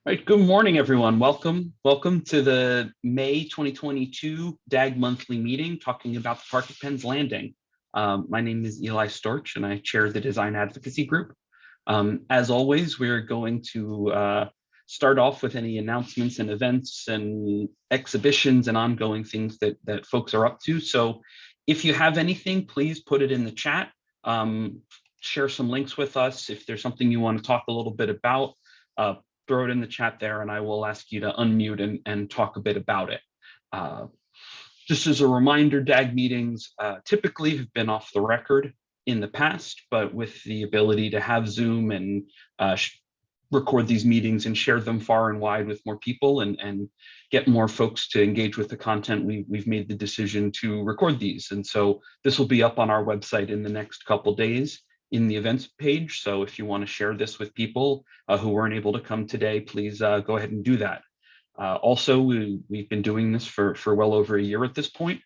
Right, good morning, everyone. Welcome to the May 2022 DAG monthly meeting talking about the Park at Penn's Landing. My name is Eli Storch and I chair the design advocacy group. As always, we're going to start off with any announcements and events and exhibitions and ongoing things that folks are up to. So if you have anything, please put it in the chat. Share some links with us. If there's something you want to talk a little bit about, throw it in the chat there and I will ask you to unmute and talk a bit about it. Just as a reminder, DAG meetings typically have been off the record in the past, but with the ability to have Zoom and record these meetings and share them far and wide with more people and get more folks to engage with the content, we've made the decision to record these. And so this will be up on our website in the next couple days in the events page. So if you want to share this with people who weren't able to come today, please go ahead and do that. Also, we've been doing this for well over a year at this point.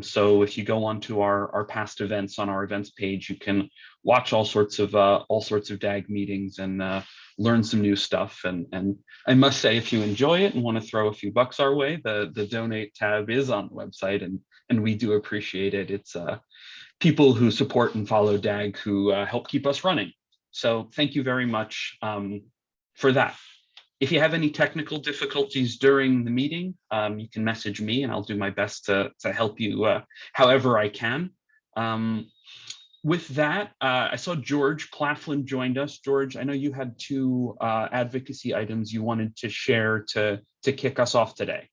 So if you go onto our past events on our events page, you can watch all sorts of DAG meetings and learn some new stuff. And I must say, if you enjoy it and want to throw a few bucks our way, the donate tab is on the website, and we do appreciate it. It's people who support and follow DAG who help keep us running. So thank you very much for that. If you have any technical difficulties during the meeting, you can message me and I'll do my best to help you however I can. With that, I saw George Claflin joined us. George, I know you had two advocacy items you wanted to share to kick us off today.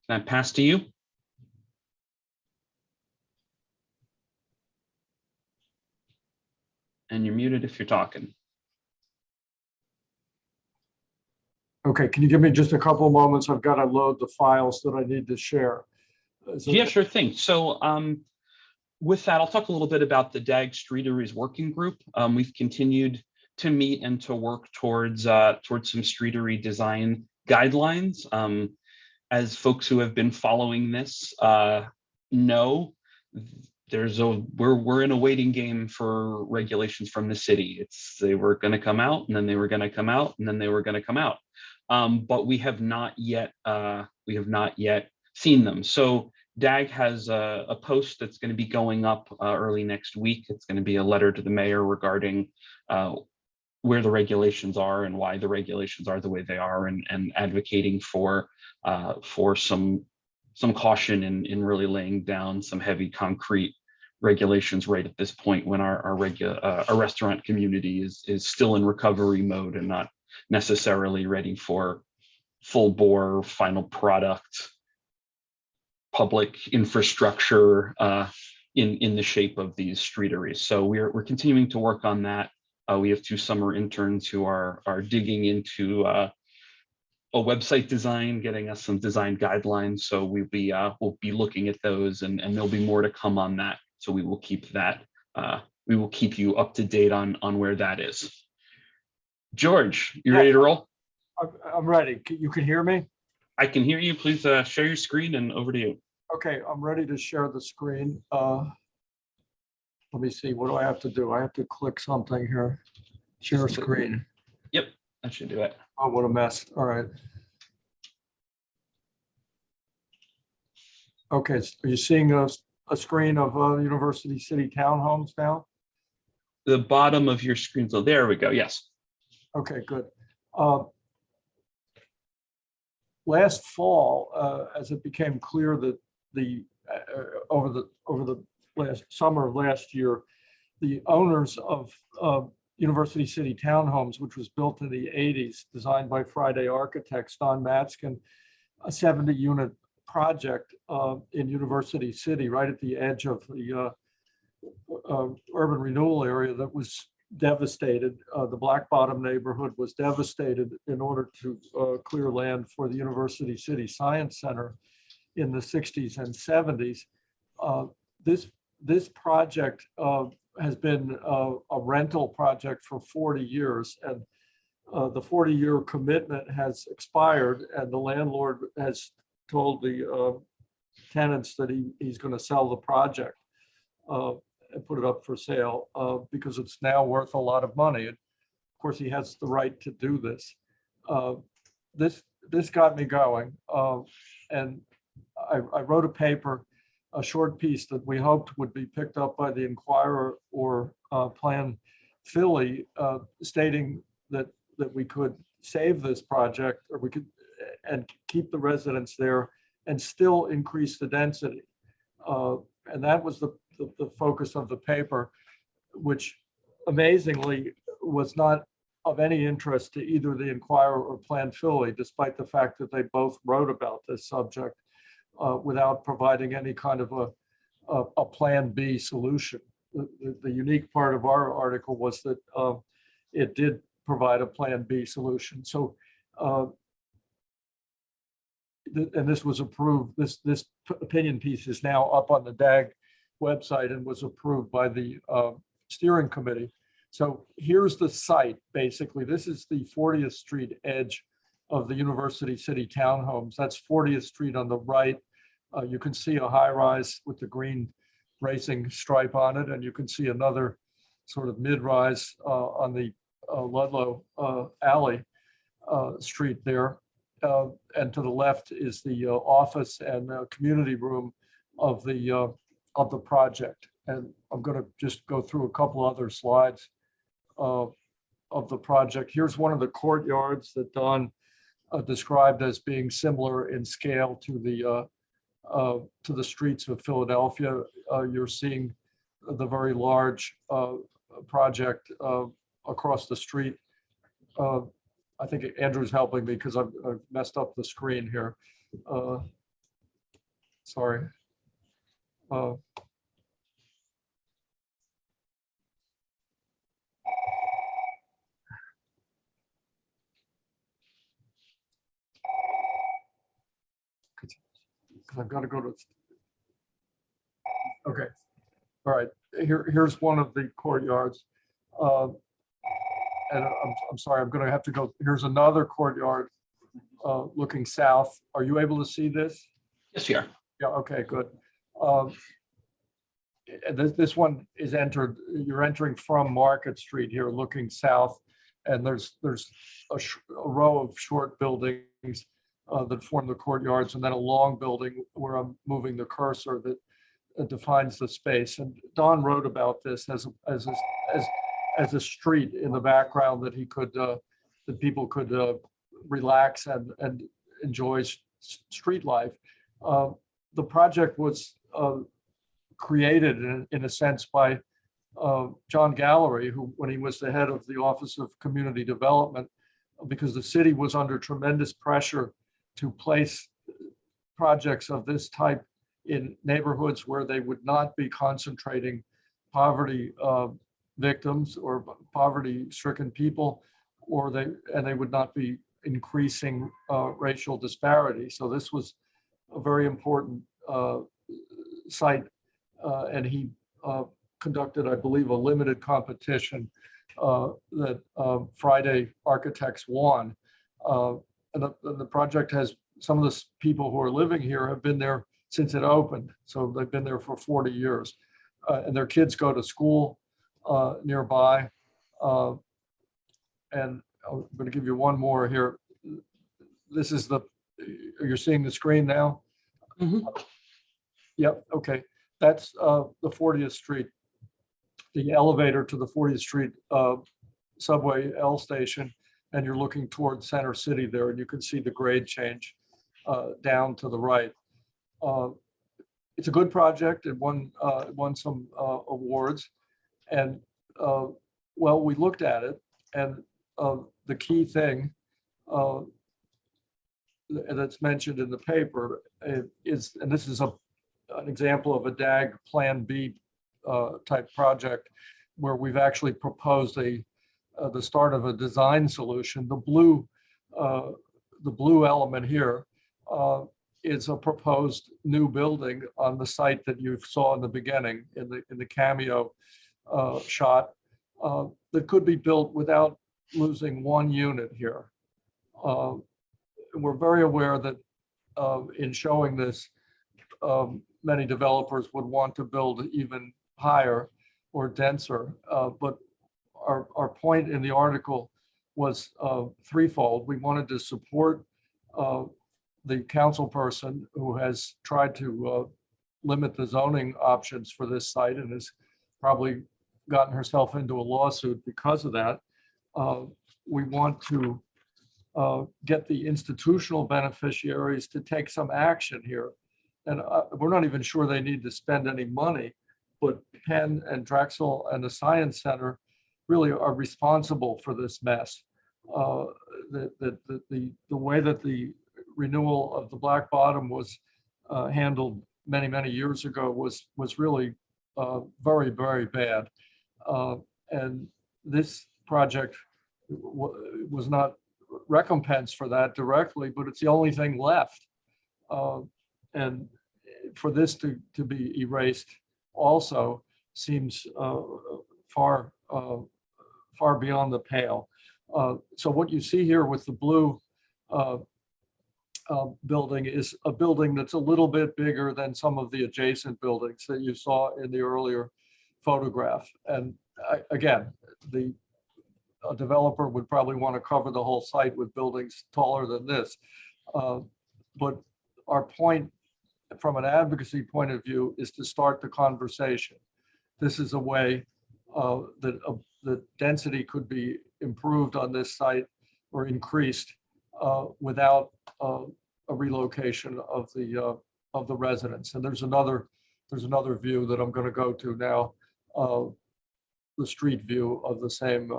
Can I pass to you? And you're muted if you're talking. Okay, can you give me just a couple of moments? I've got to load the files that I need to share. Yeah, sure thing. So with that, I'll talk a little bit about the DAG Streeteries Working Group. We've continued to meet and to work towards some streetery design guidelines. As folks who have been following this know, we're in a waiting game for regulations from the city. They were going to come out, and then they were going to come out, and then they were going to come out. But we have not yet seen them. So DAG has a post that's going to be going up early next week. It's going to be a letter to the mayor regarding where the regulations are and why the regulations are the way they are, and advocating for some caution in really laying down some heavy concrete regulations right at this point when our restaurant community is still in recovery mode and not necessarily ready for full bore final product public infrastructure in the shape of these streeteries. So we're continuing to work on that. We have two summer interns who are digging into a website design, getting us some design guidelines. So we'll be looking at those, and there'll be more to come on that. So we will keep that. We will keep you up to date on where that is. George, you ready to roll? I'm ready. You can hear me? I can hear you. Please share your screen and over to you. Okay, I'm ready to share the screen. Let me see. What do I have to do? I have to click something here. Share screen. Yep, that should do it. Oh, what a mess. All right. Okay, so are you seeing a screen of University City Townhomes now? The bottom of your screen. So there we go. Yes. Okay, good. Last fall, as it became clear that over the last summer of last year, the owners of University City Townhomes, which was built in the 80s, designed by Friday architects, Don Matzkin, a 70-unit project in University City, right at the edge of the urban renewal area that was devastated. The Black Bottom neighborhood was devastated in order to clear land for the University City Science Center in the 60s and 70s. This project has been a rental project for 40 years, and the 40-year commitment has expired, and the landlord has told the tenants that he's going to sell the project and put it up for sale because it's now worth a lot of money. And of course, he has the right to do this. this got me going. And I wrote a paper, a short piece that we hoped would be picked up by the Inquirer or Plan Philly, stating that we could save this project, or we could and keep the residents there and still increase the density. And that was the focus of the paper, which amazingly was not of any interest to either the Inquirer or Plan Philly, despite the fact that they both wrote about this subject without providing any kind of a Plan B solution. The unique part of our article was that it did provide a Plan B solution. So, and this was approved, this opinion piece is now up on the DAG website and was approved by the steering committee. So here's the site, basically. This is the 40th Street edge of the University City Townhomes. That's 40th Street on the right. You can see a high rise with the green racing stripe on it, and you can see another sort of mid-rise on the Ludlow Alley street there. And to the left is the office and community room of the project. And I'm going to just go through a couple other slides of the project. Here's one of the courtyards that Don described as being similar in scale to the streets of Philadelphia. You're seeing the very large project across the street. I think Andrew's helping me because I've messed up the screen here. Sorry. Because I've got to go to. Okay. All right. Here's one of the courtyards. And I'm sorry, I'm going to have to go. Here's another courtyard looking south. Are you able to see this? Yes, we are. Yeah, okay, good. This one is entered, you're entering from Market Street here, looking south, and there's a row of short buildings that form the courtyards, and then a long building where I'm moving the cursor that defines the space. And Don wrote about this as a street in the background that he could that people could relax and enjoy street life. The project was created in a sense by John Gallery, who, when he was the head of the Office of Community Development, because the city was under tremendous pressure to place projects of this type in neighborhoods where they would not be concentrating poverty victims or poverty-stricken people, or they would not be increasing racial disparity. So this was a very important site, and he conducted, I believe, a limited competition that Friday Architects won. And the project has, some of the people who are living here have been there since it opened. So they've been there for 40 years. And their kids go to school nearby. And I'm going to give you one more here. This is you're seeing the screen now? Mm-hmm. Yep, okay. That's the 40th Street, the elevator to the 40th Street subway L station, and you're looking toward Center City there, and you can see the grade change down to the right. It's a good project. It won some awards, and well, we looked at it, and the key thing that's mentioned in the paper is, and this is an example of a DAG Plan B type project, where we've actually proposed the start of a design solution. The blue element here is a proposed new building on the site that you saw in the beginning in the cameo shot that could be built without losing one unit here. We're very aware that in showing this, many developers would want to build even higher or denser, but our point in the article was threefold. We wanted to support the council person who has tried to limit the zoning options for this site and has probably gotten herself into a lawsuit because of that. We want to get the institutional beneficiaries to take some action here. And we're not even sure they need to spend any money, but Penn and Drexel and the Science Center really are responsible for this mess. The way that the renewal of the Black Bottom was handled many years ago was really very, very bad. And this project was not recompense for that directly, but it's the only thing left. And for this to be erased also seems far beyond the pale. So what you see here with the blue building is a building that's a little bit bigger than some of the adjacent buildings that you saw in the earlier photograph. And again, a developer would probably want to cover the whole site with buildings taller than this. But our point from an advocacy point of view is to start the conversation. This is a way that the density could be improved on this site or increased without a relocation of the residents. And there's another view that I'm going to go to now, the street view of the same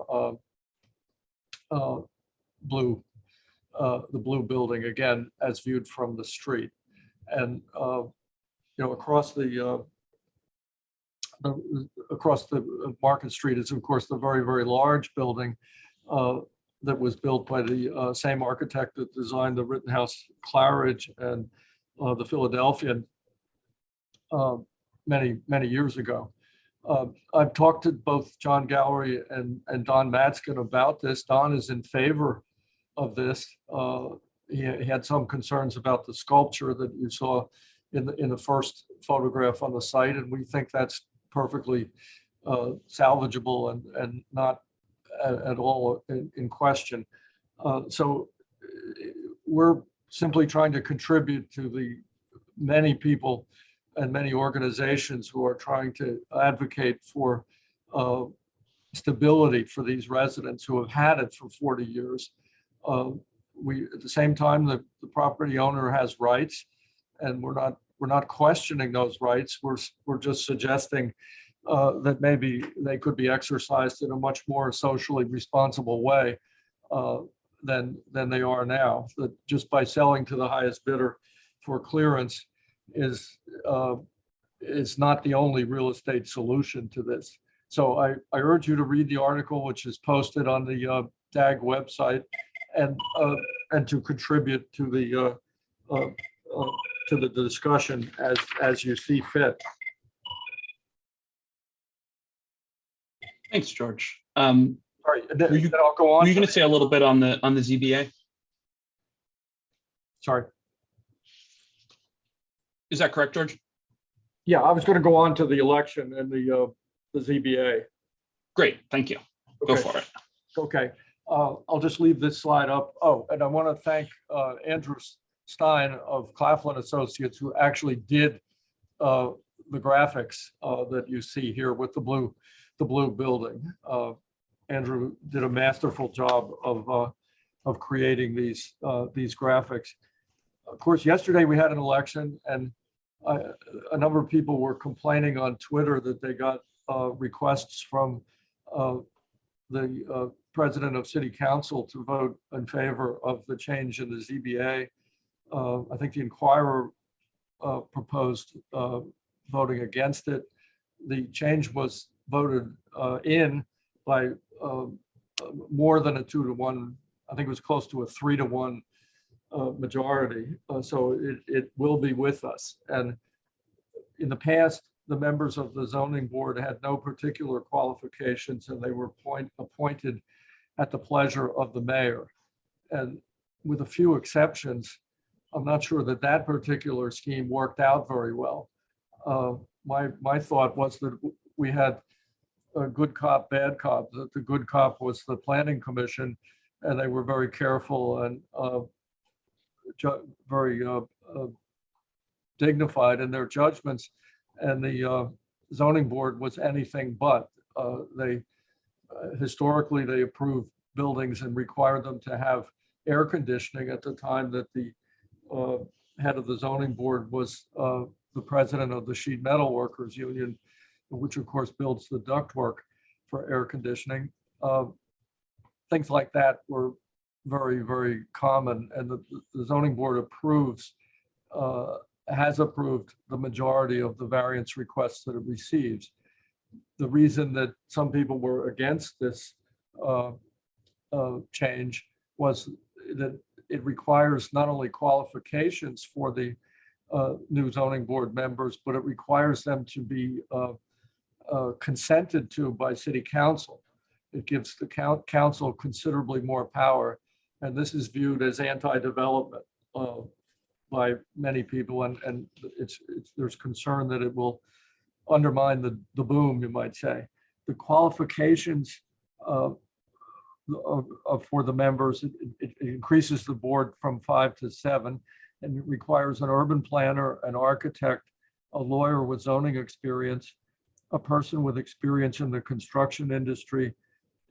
the blue building, again as viewed from the street. And across the Market Street is of course the very large building that was built by the same architect that designed the Rittenhouse Claridge and the Philadelphian many years ago. I've talked to both John Gallery and Don Matzkin about this. Don is in favor of this. He had some concerns about the sculpture that you saw in the first photograph on the site, and we think that's perfectly salvageable and not at all in question. So we're simply trying to contribute to the many people and many organizations who are trying to advocate for stability for these residents who have had it for 40 years. At the same time, the property owner has rights, and we're not questioning those rights. We're just suggesting that maybe they could be exercised in a much more socially responsible way than they are now. That just by selling to the highest bidder for clearance is not the only real estate solution to this. So I urge you to read the article, which is posted on the DAG website, and to contribute to the discussion as you see fit. Thanks, George. Sorry, then I'll go on. Were you going to say a little bit on the ZBA? Sorry. Is that correct, George? Yeah, I was going to go on to the election and the ZBA. Great, thank you. Okay. Go for it. Okay, I'll just leave this slide up. Oh, and I want to thank Andrew Stein of Claflin Associates, who actually did the graphics that you see here with the blue building. Andrew did a masterful job of creating these graphics. Of course, yesterday we had an election, and a number of people were complaining on Twitter that they got requests from the president of City Council to vote in favor of the change in the ZBA. I think the Inquirer proposed voting against it. The change was voted in by more than a 2-to-1. I think it was close to a 3-to-1 majority. So it will be with us. And in the past, the members of the zoning board had no particular qualifications, and they were appointed at the pleasure of the mayor. And with a few exceptions, I'm not sure that particular scheme worked out very well. My thought was that we had a good cop, bad cop. That the good cop was the planning commission, and they were very careful and very dignified in their judgments. And the zoning board was anything but. They historically they approved buildings and required them to have air conditioning at the time that the head of the zoning board was the president of the Sheet Metal Workers Union, which of course builds the ductwork for air conditioning. Things like that were very, very common, and the zoning board has approved the majority of the variance requests that it receives. The reason that some people were against this change was that it requires not only qualifications for the new zoning board members, but it requires them to be consented to by city council. It gives the council considerably more power, and this is viewed as anti-development by many people, and there's concern that it will undermine the boom, you might say. The qualifications for the members, it increases the board from 5 to 7, and it requires an urban planner, an architect, a lawyer with zoning experience, a person with experience in the construction industry,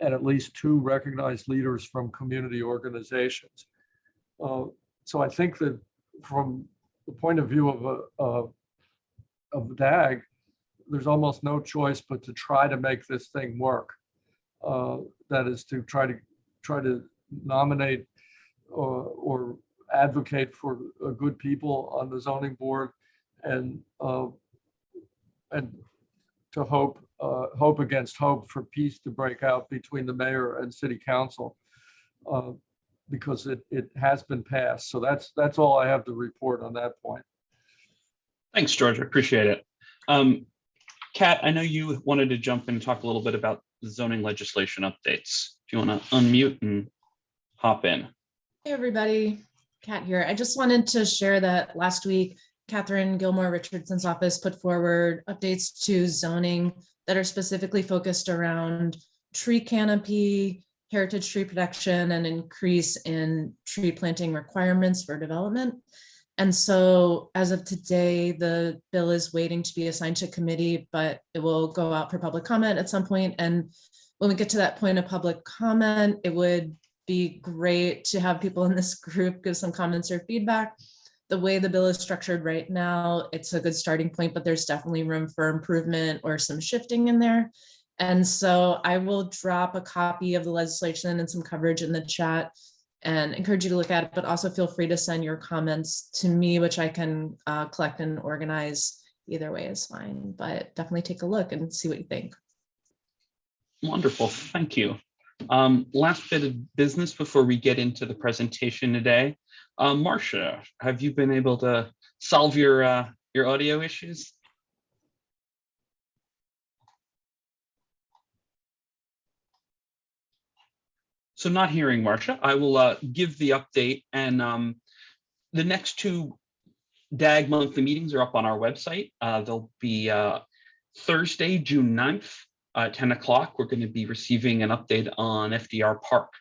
and at least 2 recognized leaders from community organizations. So I think that from the point of view of DAG, there's almost no choice but to try to make this thing work. That is to try to nominate or advocate for good people on the zoning board, and to hope against hope for peace to break out between the mayor and city council, because it has been passed. So that's all I have to report on that point. Thanks, George. I appreciate it. Kat, I know you wanted to jump in and talk a little bit about the zoning legislation updates. Do you want to unmute and hop in? Hey, everybody. Kat here. I just wanted to share that last week, Catherine Gilmore Richardson's office put forward updates to zoning that are specifically focused around tree canopy, heritage tree protection, and increase in tree planting requirements for development. And so as of today, the bill is waiting to be assigned to committee, but it will go out for public comment at some point. And when we get to that point of public comment, it would be great to have people in this group give some comments or feedback. The way the bill is structured right now, it's a good starting point, but there's definitely room for improvement or some shifting in there. And so I will drop a copy of the legislation and some coverage in the chat and encourage you to look at it, but also feel free to send your comments to me, which I can collect and organize. Either way is fine, but definitely take a look and see what you think. Wonderful, thank you. Last bit of business before we get into the presentation today. Marcia, have you been able to solve your audio issues? So not hearing Marcia, I will give the update, and the next 2 DAG monthly meetings are up on our website. They'll be Thursday, June 9th, 10 o'clock. We're going to be receiving an update on FDR Park.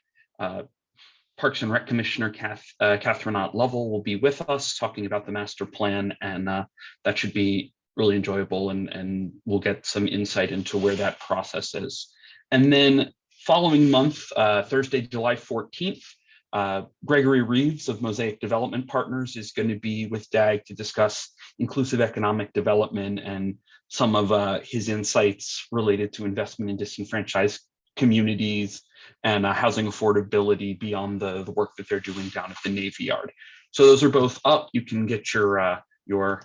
Parks and Rec Commissioner Catherine Ott Lovell will be with us talking about the master plan, and that should be really enjoyable, and we'll get some insight into where that process is. And then following month, Thursday, July 14th, Gregory Reeves of Mosaic Development Partners is going to be with DAG to discuss inclusive economic development and some of his insights related to investment in disenfranchised communities and housing affordability beyond the work that they're doing down at the Navy Yard. So those are both up. You can get your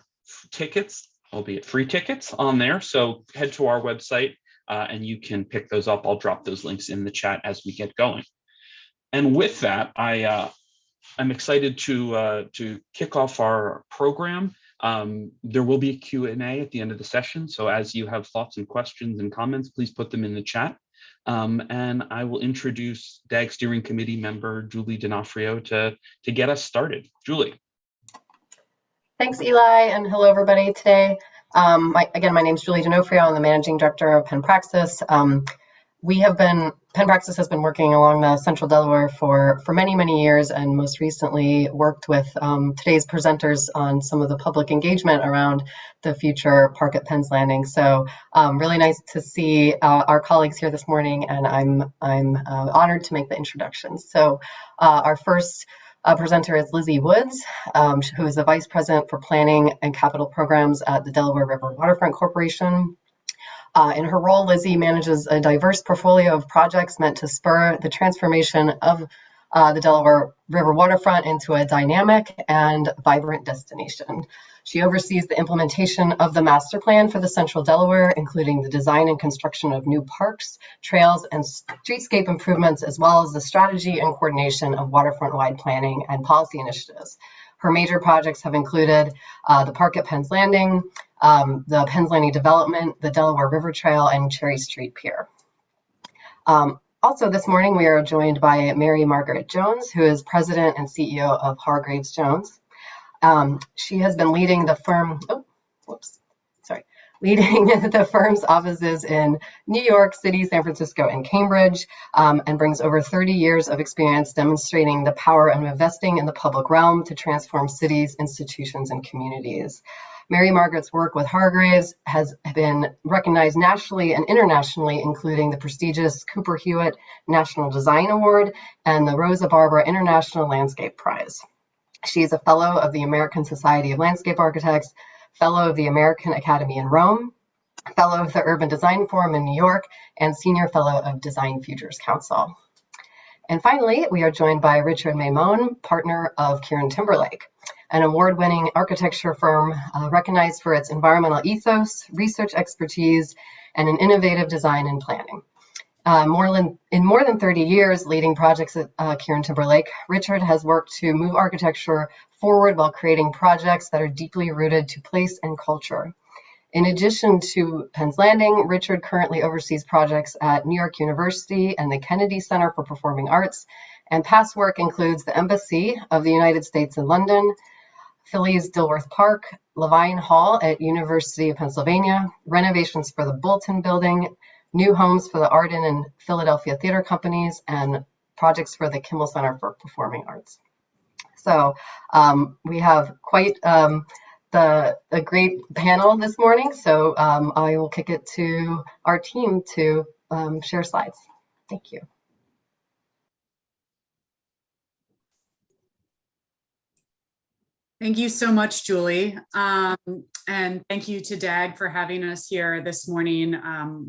tickets, albeit free tickets, on there. So head to our website and you can pick those up. I'll drop those links in the chat as we get going. And with that, I'm excited to kick off our program. There will be a Q&A at the end of the session. So as you have thoughts and questions and comments, please put them in the chat. And I will introduce DAG Steering Committee member Julie D'Onofrio to get us started. Julie. Thanks, Eli, and hello, everybody today. Again, my name is Julie D'Onofrio. I'm the Managing Director of Penn Praxis. We have been Penn Praxis has been working along the Central Delaware for many, many years, and most recently worked with today's presenters on some of the public engagement around the future park at Penn's Landing. So really nice to see our colleagues here this morning, and I'm honored to make the introductions. So our first presenter is Lizzie Woods, who is the Vice President for Planning and Capital Programs at the Delaware River Waterfront Corporation. In her role, Lizzie manages a diverse portfolio of projects meant to spur the transformation of the Delaware River waterfront into a dynamic and vibrant destination. She oversees the implementation of the master plan for the Central Delaware, including the design and construction of new parks, trails, and streetscape improvements, as well as the strategy and coordination of waterfront-wide planning and policy initiatives. Her major projects have included the park at Penn's Landing, the Penn's Landing development, the Delaware River Trail, and Cherry Street Pier. Also this morning, we are joined by Margaret Jones, who is President and CEO of Hargreaves Jones. She has been leading the firm, leading the firm's offices in New York City, San Francisco, and Cambridge, and brings over 30 years of experience demonstrating the power of investing in the public realm to transform cities, institutions, and communities. Margaret's work with Hargreaves has been recognized nationally and internationally, including the prestigious Cooper Hewitt National Design Award and the Rosa Barbara International Landscape Prize. She is a fellow of the American Society of Landscape Architects, fellow of the American Academy in Rome, fellow of the Urban Design Forum in New York, and senior fellow of Design Futures Council. And finally, we are joined by Richard Maimone, partner of KieranTimberlake, an award-winning architecture firm recognized for its environmental ethos, research expertise, and an innovative design and planning. In more than 30 years leading projects at KieranTimberlake, Richard has worked to move architecture forward while creating projects that are deeply rooted to place and culture. In addition to Penn's Landing, Richard currently oversees projects at New York University and the Kennedy Center for Performing Arts, and past work includes the Embassy of the United States in London, Philly's Dilworth Park, Levine Hall at University of Pennsylvania, renovations for the Bolton Building, new homes for the Arden and Philadelphia Theater Companies, and projects for the Kimmel Center for Performing Arts. So we have quite a great panel this morning. So I will kick it to our team to share slides. Thank you. Thank you so much, Julie. And thank you to DAG for having us here this morning.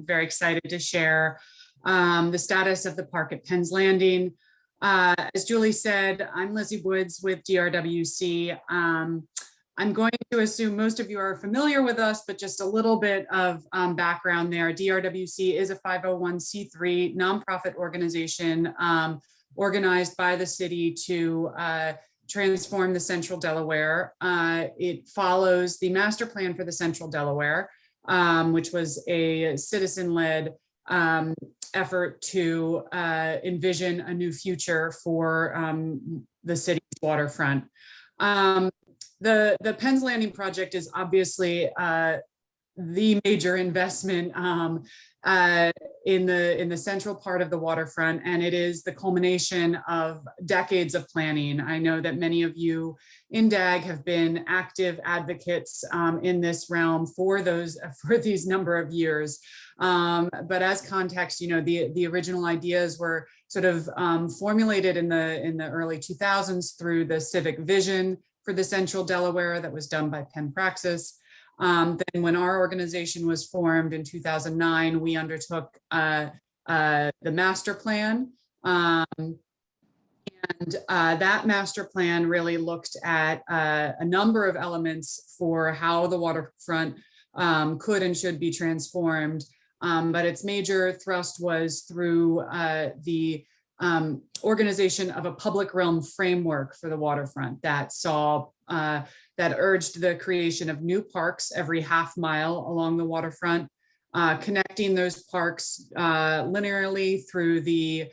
Very excited to share the status of the park at Penn's Landing. As Julie said, I'm Lizzie Woods with DRWC. I'm going to assume most of you are familiar with us, but just a little bit of background there. DRWC is a 501c3 nonprofit organization organized by the city to transform the Central Delaware. It follows the master plan for the Central Delaware, which was a citizen-led effort to envision a new future for the city's waterfront. The Penn's Landing project is obviously the major investment in the central part of the waterfront, and it is the culmination of decades of planning. I know that many of you in DAG have been active advocates in this realm for these number of years. But as context, you know, the original ideas were sort of formulated in the early 2000s through the civic vision for the Central Delaware that was done by Penn Praxis. Then when our organization was formed in 2009, we undertook the master plan. And that master plan really looked at a number of elements for how the waterfront could and should be transformed. But its major thrust was through the organization of a public realm framework for the waterfront that urged the creation of new parks every half mile along the waterfront, connecting those parks linearly through the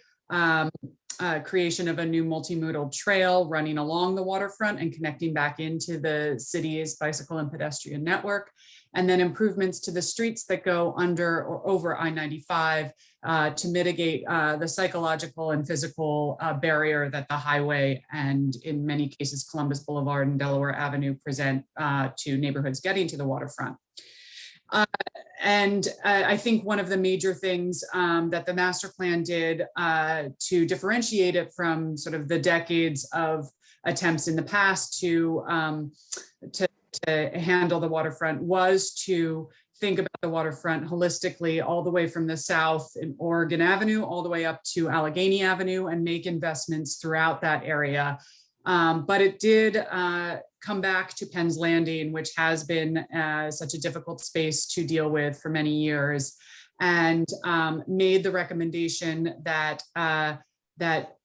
creation of a new multimodal trail running along the waterfront and connecting back into the city's bicycle and pedestrian network, and then improvements to the streets that go under or over I-95 to mitigate the psychological and physical barrier that the highway and in many cases Columbus Boulevard and Delaware Avenue present to neighborhoods getting to the waterfront. And I think one of the major things that the master plan did to differentiate it from sort of the decades of attempts in the past to handle the waterfront was to think about the waterfront holistically, all the way from the south in Oregon Avenue, all the way up to Allegheny Avenue, and make investments throughout that area. But it did come back to Penn's Landing, which has been such a difficult space to deal with for many years, and made the recommendation that that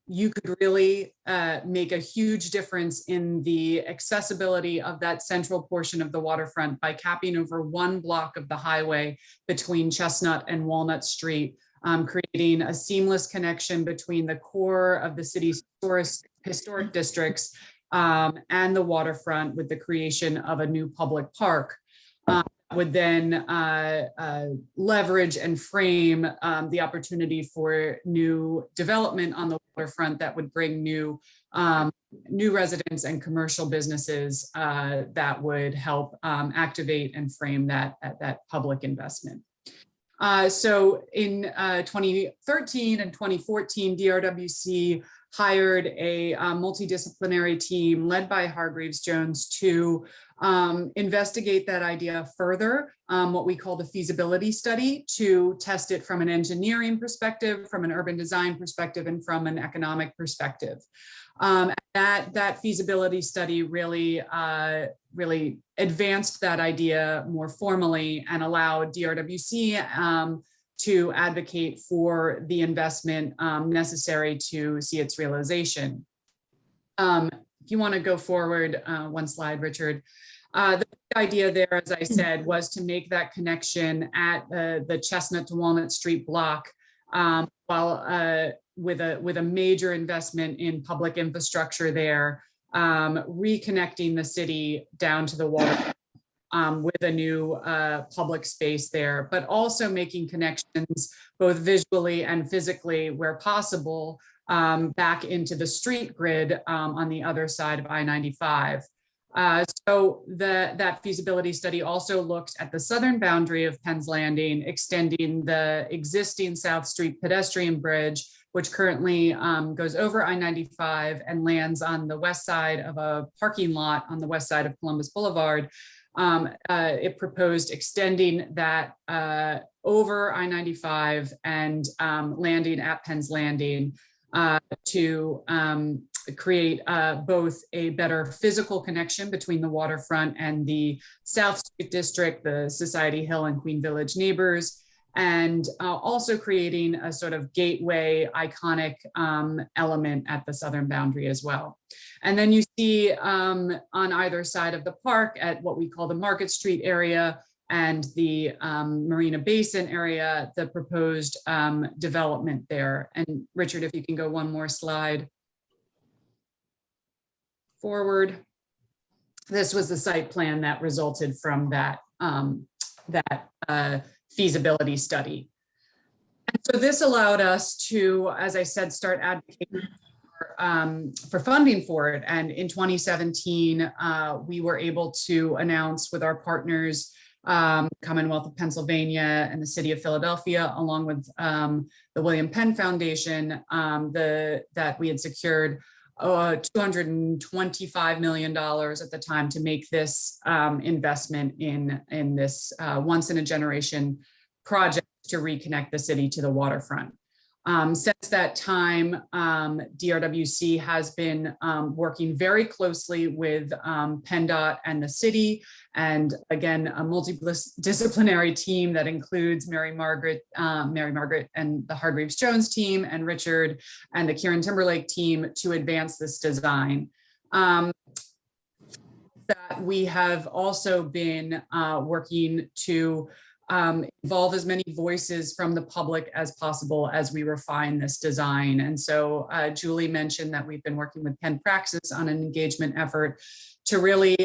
you could really make a huge difference in the accessibility of that central portion of the waterfront by capping over one block of the highway between Chestnut and Walnut Street, creating a seamless connection between the core of the city's historic districts and the waterfront, with the creation of a new public park. Would then leverage and frame the opportunity for new development on the waterfront that would bring new residents and commercial businesses that would help activate and frame that public investment. So in 2013 and 2014, DRWC hired a multidisciplinary team led by Hargreaves Jones to investigate that idea further, what we call the feasibility study, to test it from an engineering perspective, from an urban design perspective, and from an economic perspective. That feasibility study really advanced that idea more formally and allowed DRWC to advocate for the investment necessary to see its realization. If you want to go forward one slide, Richard. The idea there, as I said, was to make that connection at the Chestnut to Walnut Street block, while with a major investment in public infrastructure there, reconnecting the city down to the water with a new public space there, but also making connections both visually and physically where possible back into the street grid on the other side of I-95. So that feasibility study also looked at the southern boundary of Penn's Landing, extending the existing South Street pedestrian bridge, which currently goes over I-95 and lands on the west side of a parking lot on the west side of Columbus Boulevard. It proposed extending that over I-95 and landing at Penn's Landing to create both a better physical connection between the waterfront and the South Street District, the Society Hill and Queen Village neighbors, and also creating a sort of gateway iconic element at the southern boundary as well. And then you see on either side of the park at what we call the Market Street area and the Marina Basin area, the proposed development there. And Richard, if you can go one more slide forward. This was the site plan that resulted from that, feasibility study. And so this allowed us to, as I said, start advocating for funding for it. And in 2017, we were able to announce with our partners, Commonwealth of Pennsylvania and the City of Philadelphia, along with the William Penn Foundation, that we had secured $225 million at the time to make this investment in this once in a generation project to reconnect the city to the waterfront. Since that time, DRWC has been working very closely with PennDOT and the city, and again, a multidisciplinary team that includes Mary Margaret and the Hargreaves Jones team, and Richard and the KieranTimberlake team to advance this design. That we have also been working to involve as many voices from the public as possible as we refine this design. And so Julie mentioned that we've been working with Penn Praxis on an engagement effort to really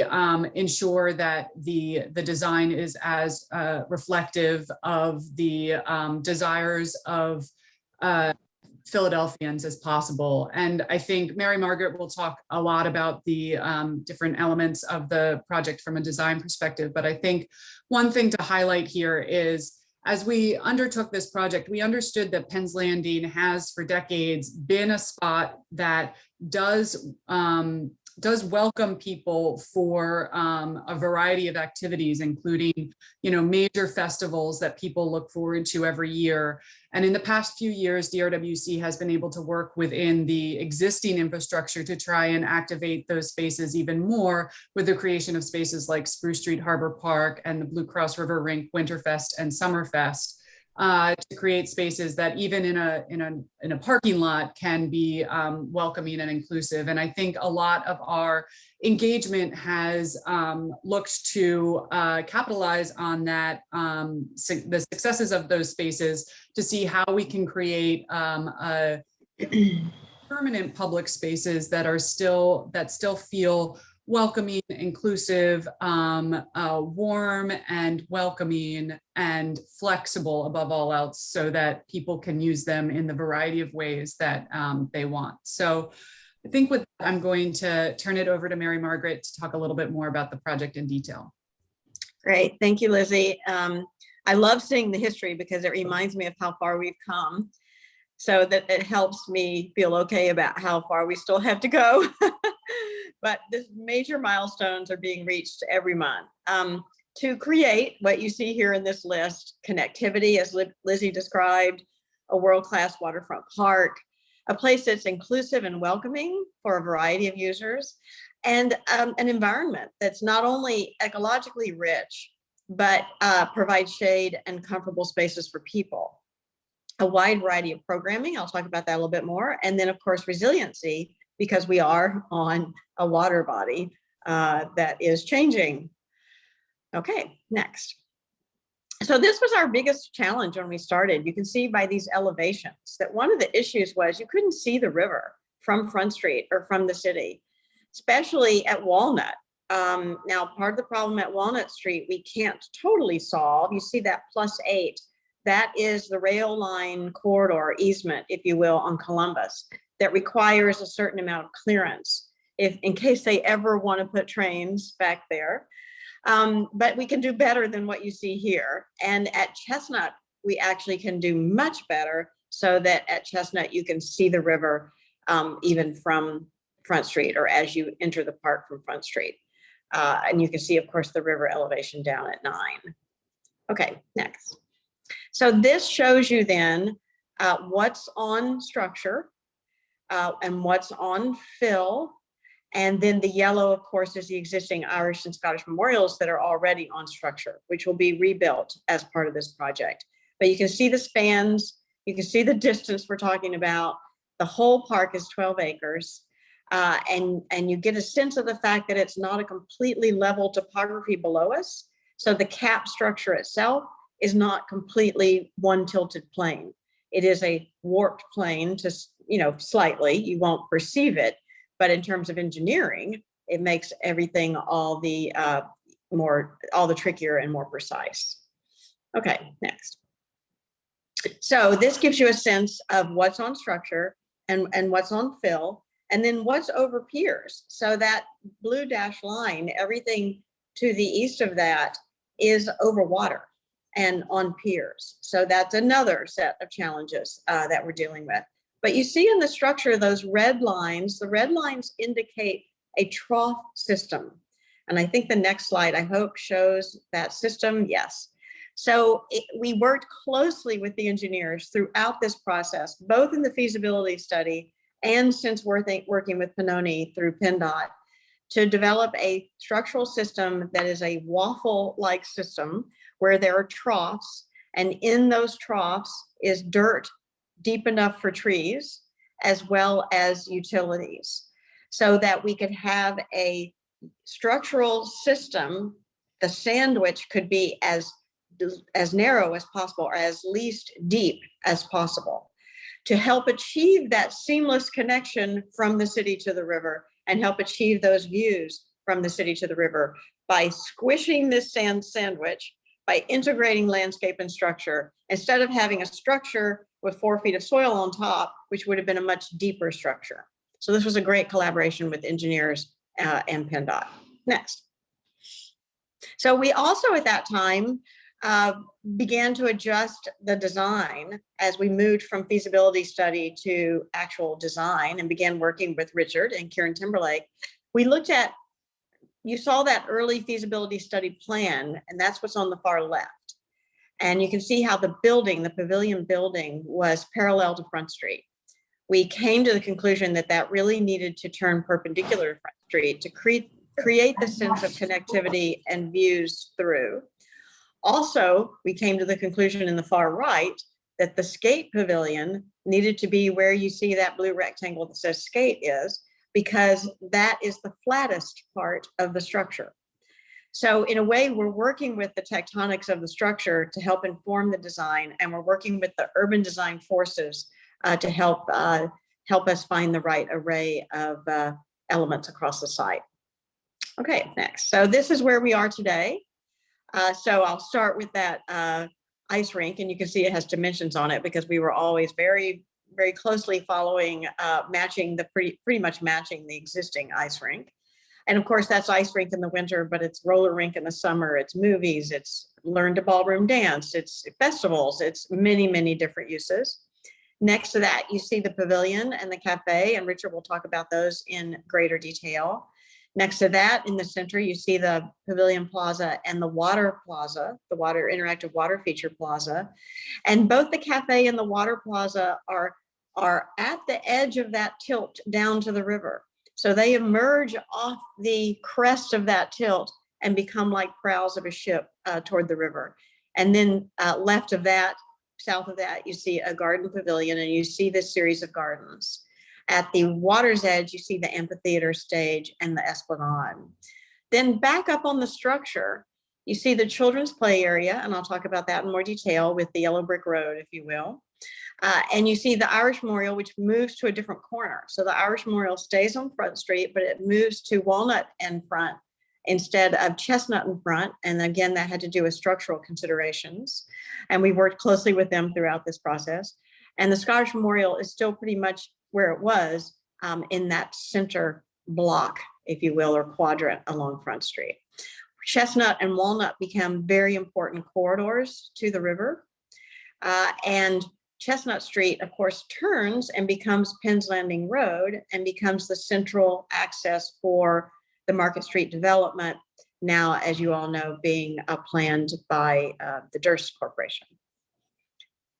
ensure that the design is as reflective of the desires of Philadelphians as possible. And I think Mary Margaret will talk a lot about the different elements of the project from a design perspective. But I think one thing to highlight here is, as we undertook this project, we understood that Penn's Landing has for decades been a spot that does welcome people for a variety of activities, including, major festivals that people look forward to every year. And in the past few years, DRWC has been able to work within the existing infrastructure to try and activate those spaces even more with the creation of spaces like Spruce Street Harbor Park and the Blue Cross River Rink Winterfest and Summerfest. To create spaces that even in a parking lot can be welcoming and inclusive. And I think a lot of our engagement has looked to capitalize on that, the successes of those spaces, to see how we can create permanent public spaces that still feel welcoming, inclusive, warm and welcoming and flexible above all else, so that people can use them in the variety of ways that they want. So I think with that, I'm going to turn it over to Mary Margaret to talk a little bit more about the project in detail. Great, thank you, Lizzie. I love seeing the history because it reminds me of how far we've come, so that it helps me feel okay about how far we still have to go. But these major milestones are being reached every month. To create what you see here in this list: connectivity, as Lizzie described, a world-class waterfront park, a place that's inclusive and welcoming for a variety of users, and an environment that's not only ecologically rich, but provides shade and comfortable spaces for people. A wide variety of programming, I'll talk about that a little bit more. And then of course, resiliency, because we are on a water body that is changing. Okay, next. So this was our biggest challenge when we started. You can see by these elevations that one of the issues was you couldn't see the river from Front Street or from the city, especially at Walnut. Now, part of the problem at Walnut Street, we can't totally solve. You see that +8, that is the rail line corridor easement, if you will, on Columbus, that requires a certain amount of clearance in case they ever want to put trains back there. But we can do better than what you see here. And at Chestnut, we actually can do much better, so that at Chestnut, you can see the river even from Front Street, or as you enter the park from Front Street. And you can see, of course, the river elevation down at 9. Okay, next. So this shows you then what's on structure and what's on fill. And then the yellow, of course, is the existing Irish and Scottish memorials that are already on structure, which will be rebuilt as part of this project. But you can see the spans, you can see the distance we're talking about. The whole park is 12 acres. And you get a sense of the fact that it's not a completely level topography below us. So the cap structure itself is not completely one tilted plane. It is a warped plane to, slightly, you won't perceive it. But in terms of engineering, it makes everything all the trickier and more precise. Okay, next. So this gives you a sense of what's on structure and what's on fill, and then what's over piers. So that blue dashed line, everything to the east of that is over water and on piers. So that's another set of challenges that we're dealing with. But you see in the structure, those red lines, the red lines indicate a trough system. And I think the next slide, I hope, shows that system. Yes. So we worked closely with the engineers throughout this process, both in the feasibility study and since working with Pannoni through PennDOT, to develop a structural system that is a waffle-like system where there are troughs, and in those troughs is dirt deep enough for trees as well as utilities, so that we could have a structural system. The sandwich could be as as narrow as possible or as least deep as possible to help achieve that seamless connection from the city to the river and help achieve those views from the city to the river by squishing this sand sandwich, by integrating landscape and structure, instead of having a structure with 4 feet of soil on top, which would have been a much deeper structure. So this was a great collaboration with engineers and PennDOT. Next. So we also at that time began to adjust the design as we moved from feasibility study to actual design and began working with Richard and KieranTimberlake. We looked at, you saw that early feasibility study plan, and that's what's on the far left. And you can see how the building, the Pavilion building, was parallel to Front Street. We came to the conclusion that that really needed to turn perpendicular to Front Street to create the sense of connectivity and views through. Also, we came to the conclusion in the far right that the skate pavilion needed to be where you see that blue rectangle that says skate is, because that is the flattest part of the structure. So in a way, we're working with the tectonics of the structure to help inform the design, and we're working with the urban design forces to help us find the right array of elements across the site. Okay, next. So this is where we are today. So I'll start with that ice rink, and you can see it has dimensions on it because we were always very, very closely following, matching the pretty much matching the existing ice rink. And of course, that's ice rink in the winter, but it's roller rink in the summer. It's movies, it's learn to ballroom dance, it's festivals, it's many, many different uses. Next to that, you see the pavilion and the cafe, and Richard will talk about those in greater detail. Next to that, in the center, you see the Pavilion Plaza and the Water Plaza, the interactive water feature plaza. And both the cafe and the Water Plaza are at the edge of that tilt down to the river. So they emerge off the crest of that tilt and become like prows of a ship toward the river. And then left of that, south of that, you see a garden pavilion, and you see this series of gardens. At the water's edge, you see the amphitheater stage and the esplanade. Then back up on the structure, you see the children's play area, and I'll talk about that in more detail with the yellow brick road, if you will. And you see the Irish Memorial, which moves to a different corner. So the Irish Memorial stays on Front Street, but it moves to Walnut in front instead of Chestnut in front. And again, that had to do with structural considerations. And we worked closely with them throughout this process. And the Scottish Memorial is still pretty much where it was in that center block, if you will, or quadrant along Front Street. Chestnut and Walnut become very important corridors to the river. And Chestnut Street, of course, turns and becomes Penn's Landing Road and becomes the central access for the Market Street development, now, as you all know, being planned by the Durst Corporation.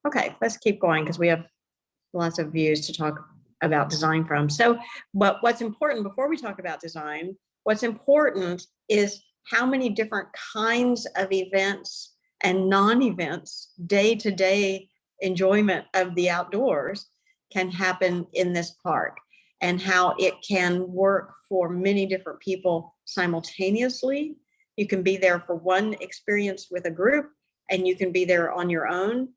Okay, let's keep going because we have lots of views to talk about design from. So, but what's important before we talk about design, what's important is how many different kinds of events and non-events, day-to-day enjoyment of the outdoors can happen in this park, and how it can work for many different people simultaneously. You can be there for one experience with a group, and you can be there on your own.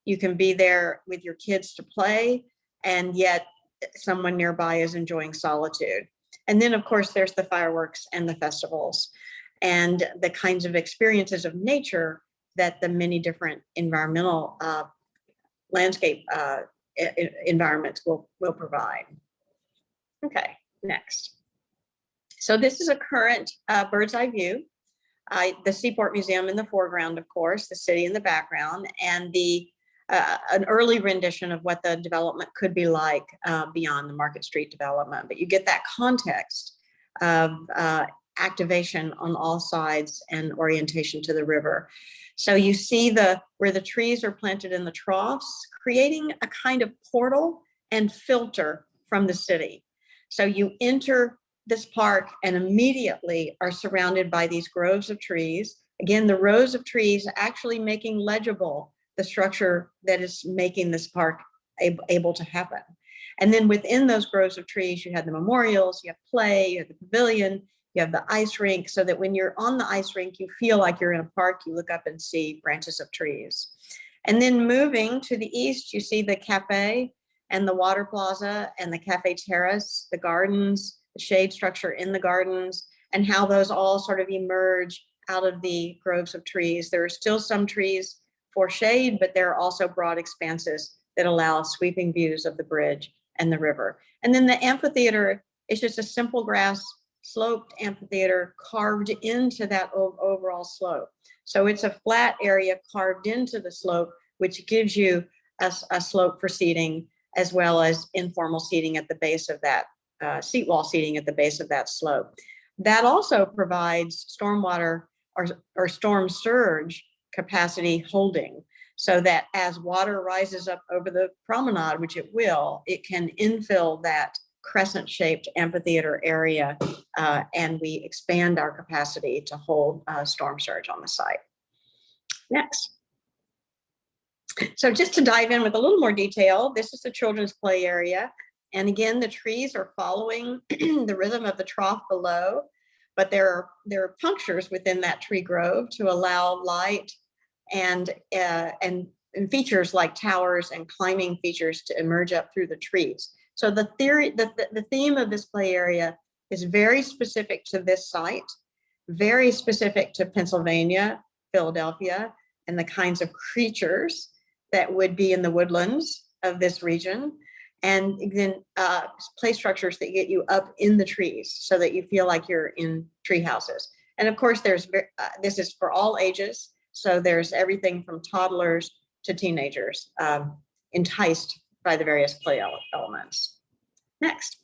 You can be there with your kids to play, and yet someone nearby is enjoying solitude. And then, of course, there's the fireworks and the festivals and the kinds of experiences of nature that the many different environmental landscape environments will provide. Okay, next. So this is a current bird's eye view. The Seaport Museum in the foreground, of course, the city in the background, and an early rendition of what the development could be like beyond the Market Street development. But you get that context of activation on all sides and orientation to the river. So you see where the trees are planted in the troughs, creating a kind of portal and filter from the city. So you enter this park and immediately are surrounded by these groves of trees. Again, the rows of trees actually making legible the structure that is making this park able to happen. And then within those groves of trees, you have the memorials, you have play, you have the pavilion, you You have the ice rink, so that when you're on the ice rink, you feel like you're in a park. You look up and see branches of trees. And then moving to the east, you see the cafe and the water plaza and the cafe terrace, the gardens, the shade structure in the gardens, and how those all sort of emerge out of the groves of trees. There are still some trees for shade, but there are also broad expanses that allow sweeping views of the bridge and the river. And then the amphitheater is just a simple grass sloped amphitheater carved into that overall slope. So it's a flat area carved into the slope, which gives you a slope for seating, as well as informal seating at the base of that, seat wall seating at the base of that slope. That also provides stormwater or storm surge capacity holding, so that as water rises up over the promenade, which it will, it can infill that crescent-shaped amphitheater area, and we expand our capacity to hold storm surge on the site. Next. So just to dive in with a little more detail, this is the children's play area. And again, the trees are following the rhythm of the trough below, but there are punctures within that tree grove to allow light and features like towers and climbing features to emerge up through the trees. So the theme of this play area is very specific to this site, very specific to Pennsylvania, Philadelphia, and the kinds of creatures that would be in the woodlands of this region. And then play structures that get you up in the trees so that you feel like you're in tree houses. And of course, this is for all ages. So there's everything from toddlers to teenagers enticed by the various play elements. Next.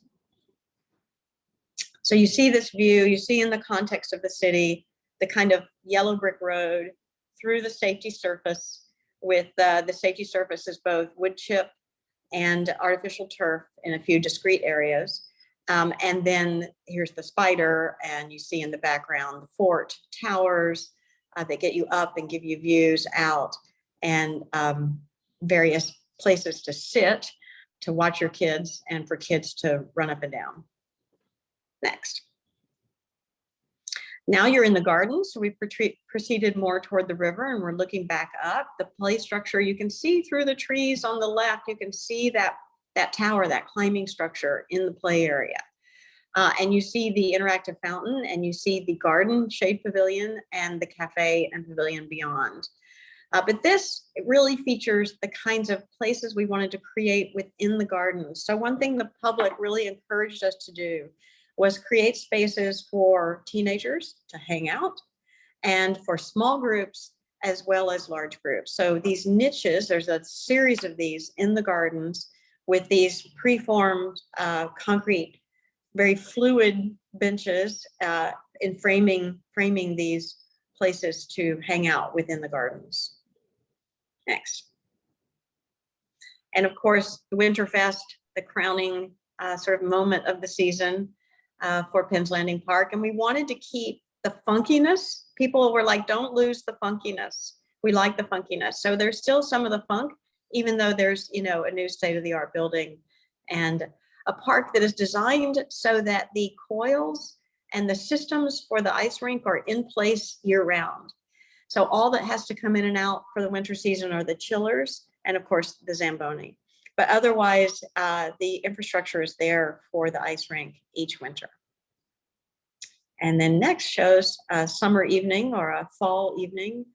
So you see this view, you see in the context of the city, the kind of yellow brick road through the safety surface, with the safety surface is both wood chip and artificial turf in a few discrete areas. And then here's the spider, and you see in the background the fort towers that get you up and give you views out, and various places to sit, to watch your kids, and for kids to run up and down. Next. Now you're in the garden, so we proceeded more toward the river, and we're looking back up. The play structure, you can see through the trees on the left, you can see that tower, that climbing structure in the play area. And you see the interactive fountain, and you see the garden shade pavilion and the cafe and pavilion beyond. But this really features the kinds of places we wanted to create within the garden. So one thing the public really encouraged us to do was create spaces for teenagers to hang out, and for small groups as well as large groups. So these niches, there's a series of these in the gardens with these preformed concrete, very fluid benches in framing these places to hang out within the gardens. Next. And of course, the Winterfest, the crowning sort of moment of the season for Penn's Landing Park. And we wanted to keep the funkiness. People were like, don't lose the funkiness. We like the funkiness. So there's still some of the funk, even though there's, a new state-of-the-art building and a park that is designed so that the coils and the systems for the ice rink are in place year-round. So all that has to come in and out for the winter season are the chillers and, of course, the Zamboni. But otherwise, the infrastructure is there for the ice rink each winter. And then next shows a summer evening or a fall evening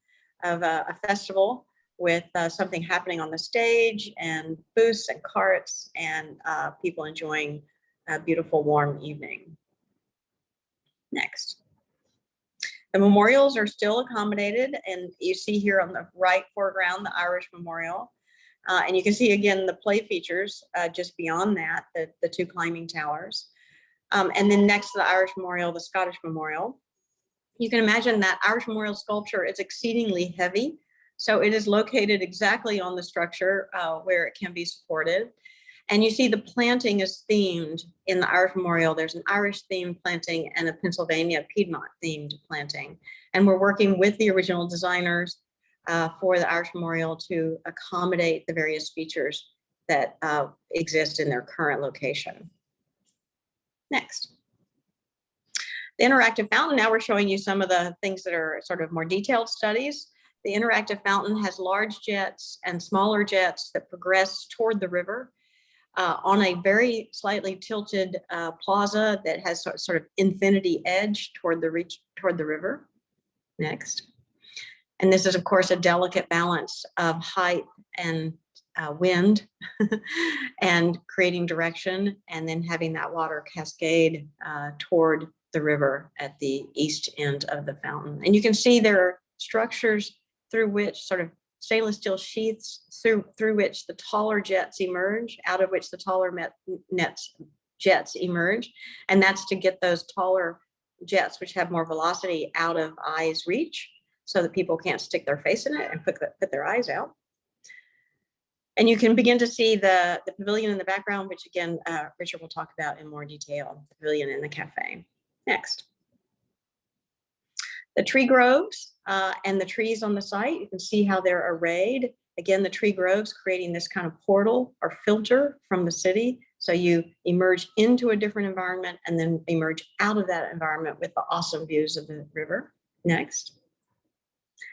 of a festival with something happening on the stage and booths and carts and people enjoying a beautiful warm evening. Next. The memorials are still accommodated, and you see here on the right foreground the Irish Memorial. And you can see again the play features just beyond that, the two climbing towers. And then next to the Irish Memorial, the Scottish Memorial. You can imagine that Irish Memorial sculpture is exceedingly heavy. So it is located exactly on the structure where it can be supported. And you see the planting is themed in the Irish Memorial. There's an Irish themed planting and a Pennsylvania Piedmont themed planting. And we're working with the original designers for the Irish Memorial to accommodate the various features that exist in their current location. Next. The interactive fountain, now we're showing you some of the things that are sort of more detailed studies. The interactive fountain has large jets and smaller jets that progress toward the river on a very slightly tilted plaza that has sort of infinity edge toward the river. Next. And this is, of course, a delicate balance of height and wind and creating direction, and then having that water cascade toward the river at the east end of the fountain. And you can see there are structures through which sort of stainless steel sheaths through which the taller jets emerge, out of which the taller jets emerge. And that's to get those taller jets, which have more velocity, out of eye's reach so that people can't stick their face in it and put their eyes out. And you can begin to see the pavilion in the background, which again, Richard will talk about in more detail, the pavilion in the cafe. Next. The tree groves and the trees on the site, you can see how they're arrayed. Again, the tree groves creating this kind of portal or filter from the city. So you emerge into a different environment and then emerge out of that environment with the awesome views of the river. Next.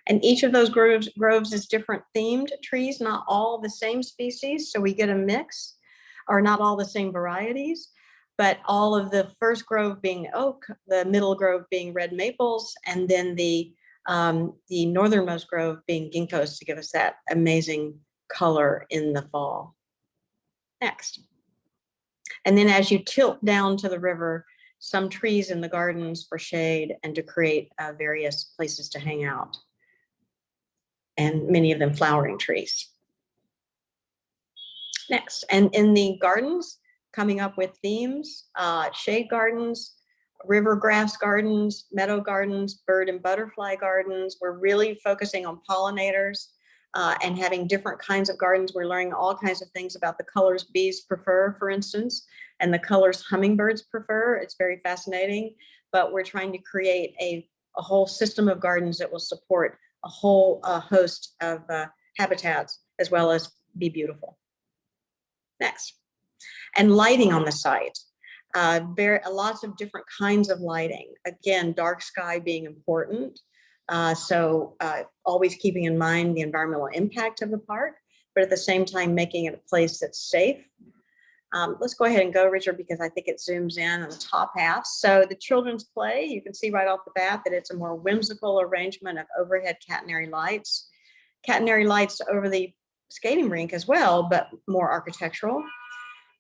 And each of those groves is different themed trees, not all the same species. So we get a mix, or not all the same varieties, but all of the first grove being oak, the middle grove being red maples, and then the northernmost grove being ginkgos to give us that amazing color in the fall. Next. And then as you tilt down to the river, some trees in the gardens for shade and to create various places to hang out. And many of them flowering trees. Next, and in the gardens, coming up with themes, shade gardens, river grass gardens, meadow gardens, bird and butterfly gardens. We're really focusing on pollinators and having different kinds of gardens. We're learning all kinds of things about the colors bees prefer, for instance, and the colors hummingbirds prefer. It's very fascinating, but we're trying to create a whole system of gardens that will support a whole host of habitats, as well as be beautiful. Next. And lighting on the site. Lots of different kinds of lighting. Again, dark sky being important. So always keeping in mind the environmental impact of the park, but at the same time, making it a place that's safe. Let's go ahead and go, Richard, because I think it zooms in on the top half. So the children's play, you can see right off the bat that it's a more whimsical arrangement of overhead catenary lights over the skating rink as well, but more architectural.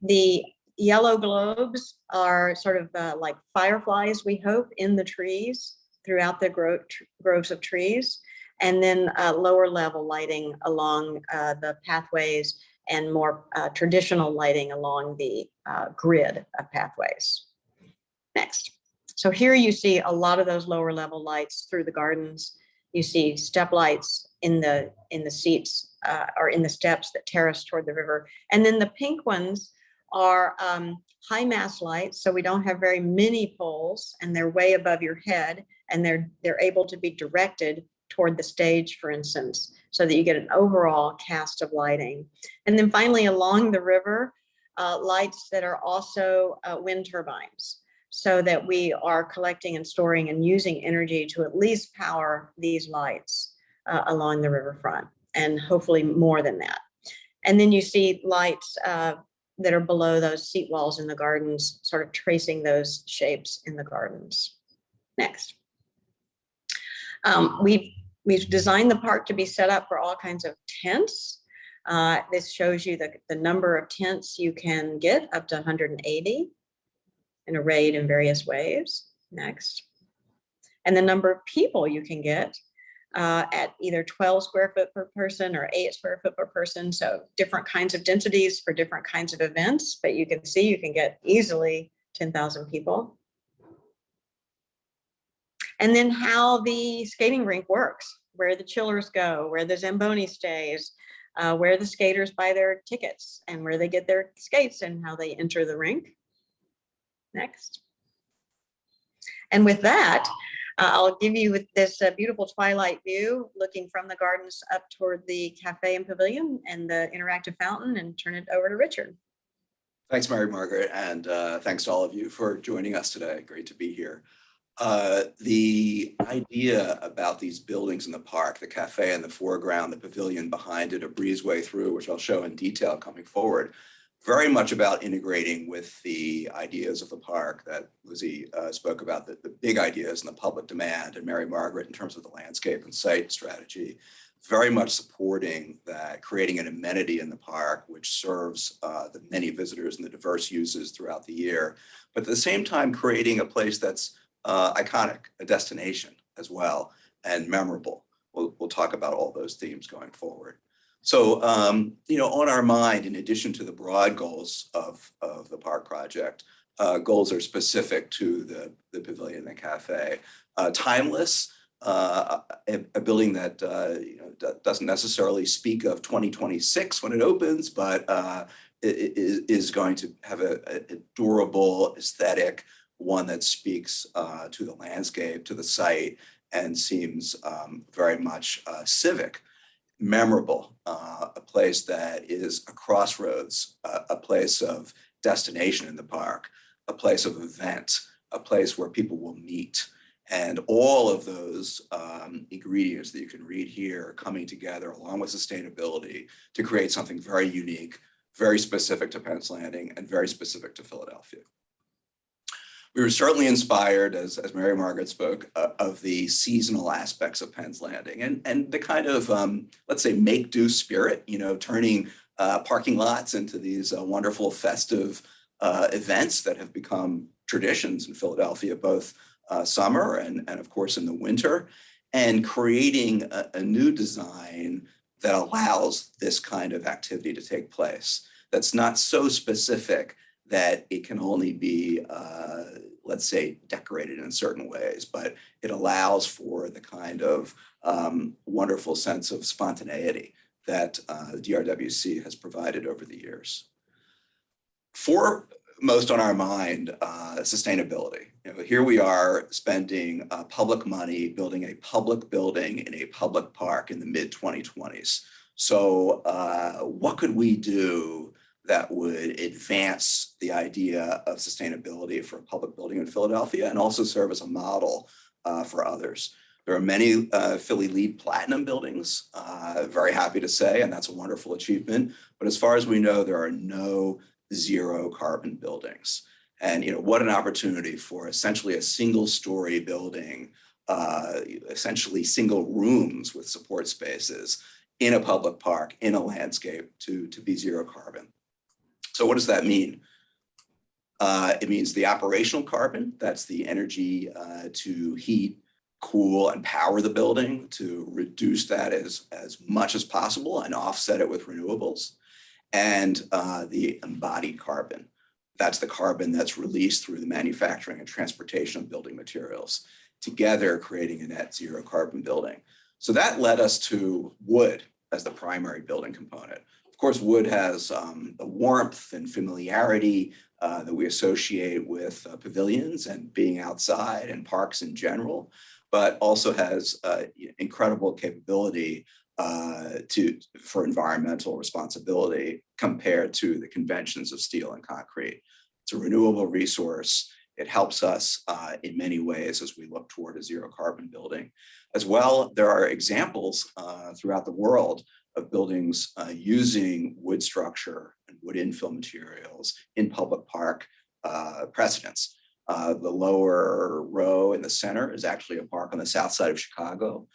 The yellow globes are sort of like fireflies, we hope, in the trees throughout the groves of trees, and then lower level lighting along the pathways and more traditional lighting along the grid of pathways. Next. So here you see a lot of those lower level lights through the gardens. You see step lights in the seats or in the steps that terrace toward the river. And then the pink ones are high mast lights. So we don't have very many poles and they're way above your head, and they're able to be directed toward the stage, for instance, so that you get an overall cast of lighting. And then finally, along the river, lights that are also wind turbines, so that we are collecting and storing and using energy to at least power these lights along the riverfront, and hopefully more than that. And then you see lights that are below those seat walls in the gardens, sort of tracing those shapes in the gardens. Next. We've designed the park to be set up for all kinds of tents. This shows you the number of tents you can get, up to 180, and arrayed in various ways. Next. And the number of people you can get at either 12 square foot per person or 8 square foot per person. So different kinds of densities for different kinds of events, but you can see you can get easily 10,000 people. And then how the skating rink works, where the chillers go, where the Zamboni stays, where the skaters buy their tickets, and where they get their skates and how they enter the rink. Next. And with that, I'll give you with this beautiful twilight view looking from the gardens up toward the cafe and pavilion and the interactive fountain, and turn it over to Richard. Thanks, Margaret, and thanks to all of you for joining us today. Great to be here. The idea about these buildings in the park, the cafe in the foreground, the pavilion behind it, a breezeway through, which I'll show in detail coming forward, very much about integrating with the ideas of the park that Lizzie spoke about, the big ideas and the public demand, and Mary Margaret in terms of the landscape and site strategy, very much supporting that, creating an amenity in the park which serves the many visitors and the diverse uses throughout the year, but at the same time creating a place that's iconic, a destination as well, and memorable. We'll talk about all those themes going forward. So, on our mind, in addition to the broad goals of the park project, goals are specific to the pavilion and cafe. Timeless, a building that doesn't necessarily speak of 2026 when it opens, but is going to have a durable aesthetic, one that speaks to the landscape, to the site, and seems very much civic, memorable, a place that is a crossroads, a place of destination in the park, a place of event, a place where people will meet. And all of those ingredients that you can read here are coming together along with sustainability to create something very unique, very specific to Penn's Landing, and very specific to Philadelphia. We were certainly inspired, as Mary Margaret spoke, of the seasonal aspects of Penn's Landing and the kind of, let's say, make-do spirit, turning parking lots into these wonderful festive events that have become traditions in Philadelphia, both summer and of course in the winter, and creating a new design that allows this kind of activity to take place. That's not so specific that it can only be, let's say, decorated in certain ways, but it allows for the kind of wonderful sense of spontaneity that the DRWC has provided over the years. Foremost on our mind, sustainability. Here we are spending public money building a public building in a public park in the mid-2020s. So what could we do that would advance the idea of sustainability for a public building in Philadelphia and also serve as a model for others? There are many Philly LEED Platinum buildings, very happy to say, and that's a wonderful achievement. But as far as we know, there are no zero carbon buildings. And what an opportunity for essentially a single story building, essentially single rooms with support spaces in a public park, in a landscape to be zero carbon. So what does that mean? It means the operational carbon, that's the energy to heat, cool, and power the building, to reduce that as much as possible and offset it with renewables. And the embodied carbon, that's the carbon that's released through the manufacturing and transportation of building materials, together creating a net zero carbon building. So that led us to wood as the primary building component. Of course, wood has the warmth and familiarity that we associate with pavilions and being outside and parks in general, but also has incredible capability for environmental responsibility compared to the conventions of steel and concrete. It's a renewable resource. It helps us in many ways as we look toward a zero carbon building. As well, there are examples throughout the world of buildings using wood structure and wood infill materials in public park precedents. The lower row in the center is actually a park on the south side of Chicago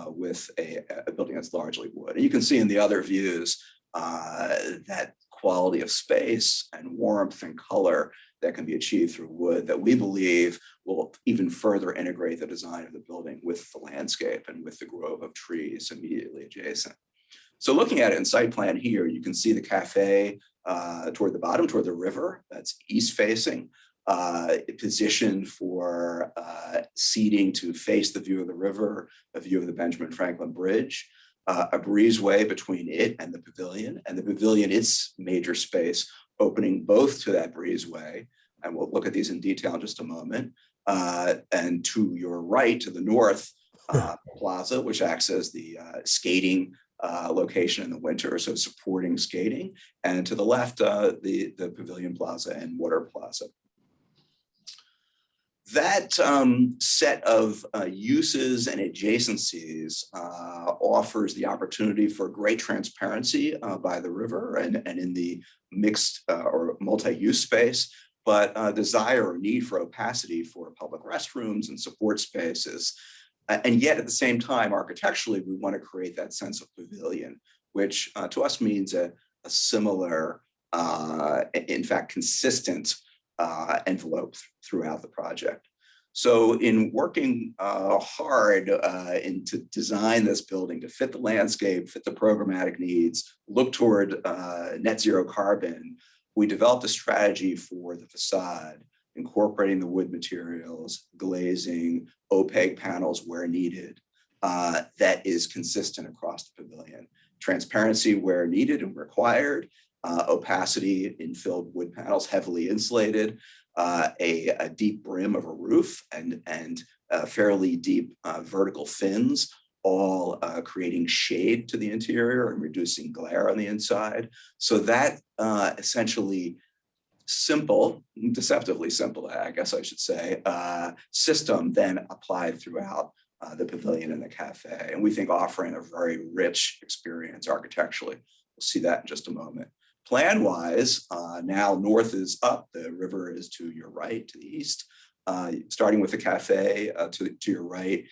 with a building that's largely wood. And you can see in the other views that quality of space and warmth and color that can be achieved through wood that we believe will even further integrate the design of the building with the landscape and with the grove of trees immediately adjacent. So looking at it in site plan here, you can see the cafe toward the bottom, toward the river, that's east facing, positioned for seating to face the view of the river, a view of the Benjamin Franklin Bridge, a breezeway between it and the pavilion, its major space opening both to that breezeway, and we'll look at these in detail in just a moment, and to your right, to the north, plaza, which acts as the skating location in the winter, so supporting skating, and to the left, the Pavilion Plaza and Water Plaza. That set of uses and adjacencies offers the opportunity for great transparency by the river and in the mixed or multi-use space, but desire or need for opacity for public restrooms and support spaces. And yet at the same time, architecturally, we want to create that sense of pavilion, which to us means a similar, in fact, consistent envelope throughout the project. So in working hard to design this building to fit the landscape, fit the programmatic needs, look toward net zero carbon, we developed a strategy for the facade, incorporating the wood materials, glazing, opaque panels where needed, that is consistent across the pavilion. Transparency where needed and required, opacity in filled wood panels, heavily insulated, a deep brim of a roof and fairly deep vertical fins, all creating shade to the interior and reducing glare on the inside. So that essentially simple, deceptively simple, I guess I should say, system then applied throughout the pavilion and the cafe. And we think offering a very rich experience architecturally. We'll see that in just a moment. Plan-wise, now north is up, the river is to your right, to the east. Starting with the cafe to your right,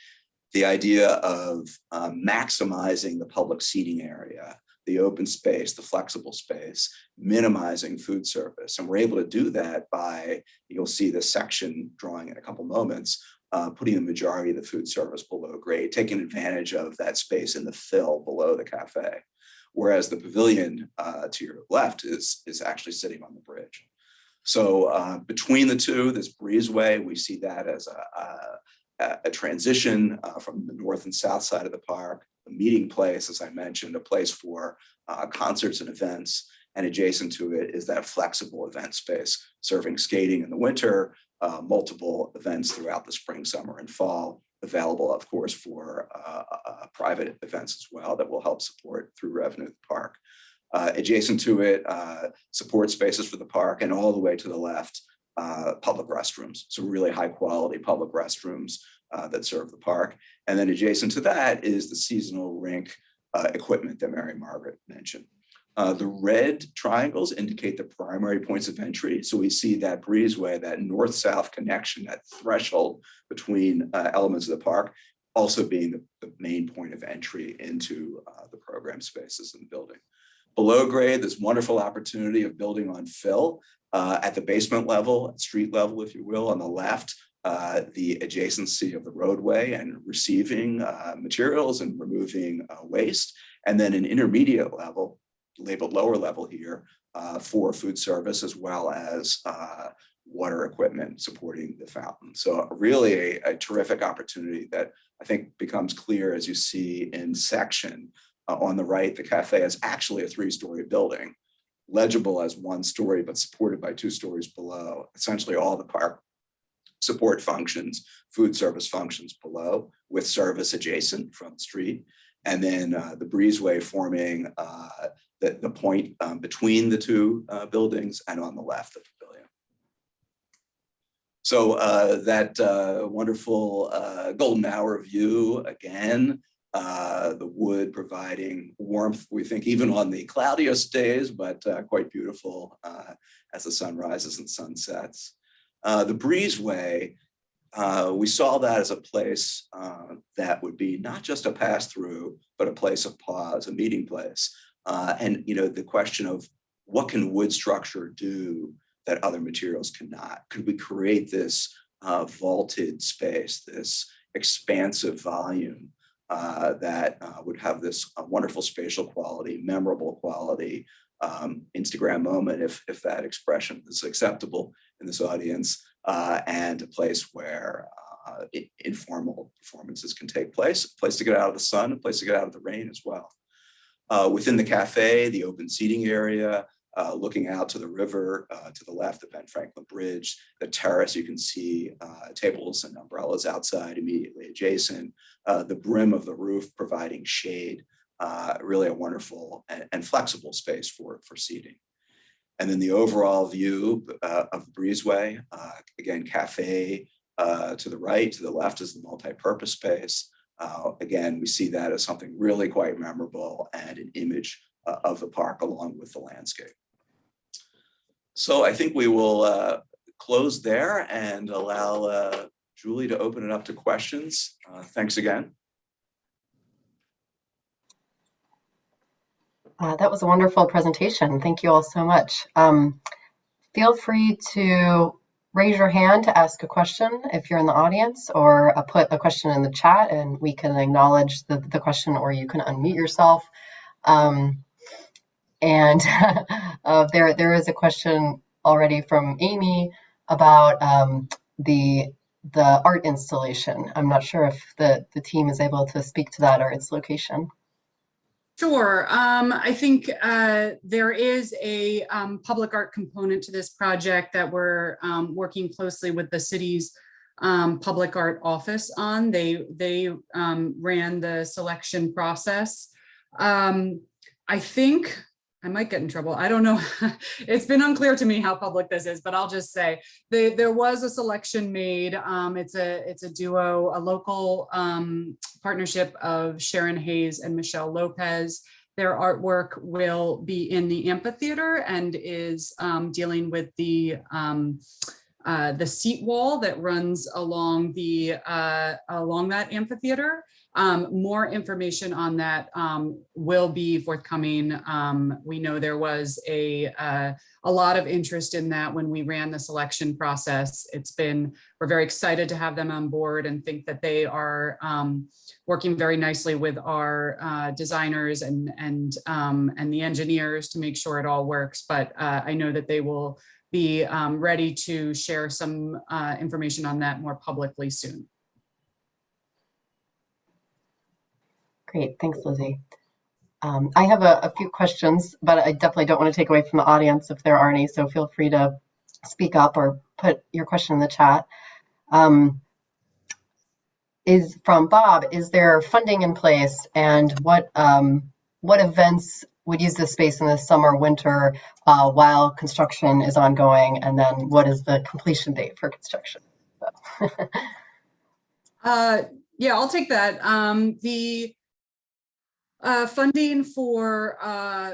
the idea of maximizing the public seating area, the open space, the flexible space, minimizing food service. And we're able to do that by, you'll see this section drawing in a couple moments, putting the majority of the food service below grade, taking advantage of that space in the fill below the cafe. Whereas the pavilion to your left is actually sitting on the bridge. So between the two, this breezeway, we see that as a transition from the north and south side of the park, a meeting place, as I mentioned, a place for concerts and events, and adjacent to it is that flexible event space, serving skating in the winter, multiple events throughout the spring, summer, and fall, available, of course, for private events as well that will help support through revenue at the park. Adjacent to it, support spaces for the park, and all the way to the left, public restrooms. So really high quality public restrooms that serve the park. And then adjacent to that is the seasonal rink equipment that Mary Margaret mentioned. The red triangles indicate the primary points of entry. So we see that breezeway, that north-south connection, that threshold between elements of the park, also being the main point of entry into the program spaces in the building. Below grade, this wonderful opportunity of building on fill at the basement level, street level, if you will, on the left, the adjacency of the roadway and receiving materials and removing waste. And then an intermediate level, labeled lower level here, for food service as well as water equipment supporting the fountain. So really a terrific opportunity that I think becomes clear as you see in section on the right. The cafe is actually a 3-story building, legible as 1 story, but supported by 2 stories below. Essentially all the park support functions, food service functions below, with service adjacent from the street. And then the breezeway forming the point between the 2 buildings and on the left of the pavilion. So that wonderful golden hour view, again, the wood providing warmth, we think, even on the cloudiest days, but quite beautiful as the sun rises and sunsets. The breezeway, we saw that as a place that would be not just a pass-through, but a place of pause, a meeting place. And the question of what can wood structure do that other materials cannot? Could we create this vaulted space, this expansive volume that would have this wonderful spatial quality, memorable quality, Instagram moment, if that expression is acceptable in this audience, and a place where informal performances can take place, a place to get out of the sun, a place to get out of the rain as well. Within the cafe, the open seating area, looking out to the river, to the left, the Ben Franklin Bridge, the terrace, you can see tables and umbrellas outside immediately adjacent, the brim of the roof providing shade, really a wonderful and flexible space for seating. And then the overall view of the breezeway, again, cafe To the right, to the left is the multi-purpose space. Again, we see that as something really quite memorable and an image of the park along with the landscape. So I think we will close there and allow Julie to open it up to questions. Thanks again. That was a wonderful presentation. Thank you all so much. Feel free to raise your hand to ask a question if you're in the audience, or put a question in the chat and we can acknowledge the question, or you can unmute yourself. And there is a question already from Amy about the art installation. I'm not sure if the team is able to speak to that or its location. Sure. I think there is a public art component to this project that we're working closely with the city's public art office on. They ran the selection process. I think I might get in trouble. I don't know. It's been unclear to me how public this is, but I'll just say there was a selection made. It's a duo, a local partnership of Sharon Hayes and Michelle Lopez. Their artwork will be in the amphitheater and is dealing with the seat wall that runs along that amphitheater. More information on that will be forthcoming. We know there was a lot of interest in that when we ran the selection process. We're very excited to have them on board and think that they are working very nicely with our designers and the engineers to make sure it all works. But I know that they will be ready to share some information on that more publicly soon. Great, thanks, Lizzie. I have a few questions, but I definitely don't want to take away from the audience if there are any, so feel free to speak up or put your question in the chat. Is from Bob, is there funding in place, and what events would use this space in the summer, winter, while construction is ongoing, and then what is the completion date for construction? Yeah, I'll take that. The funding for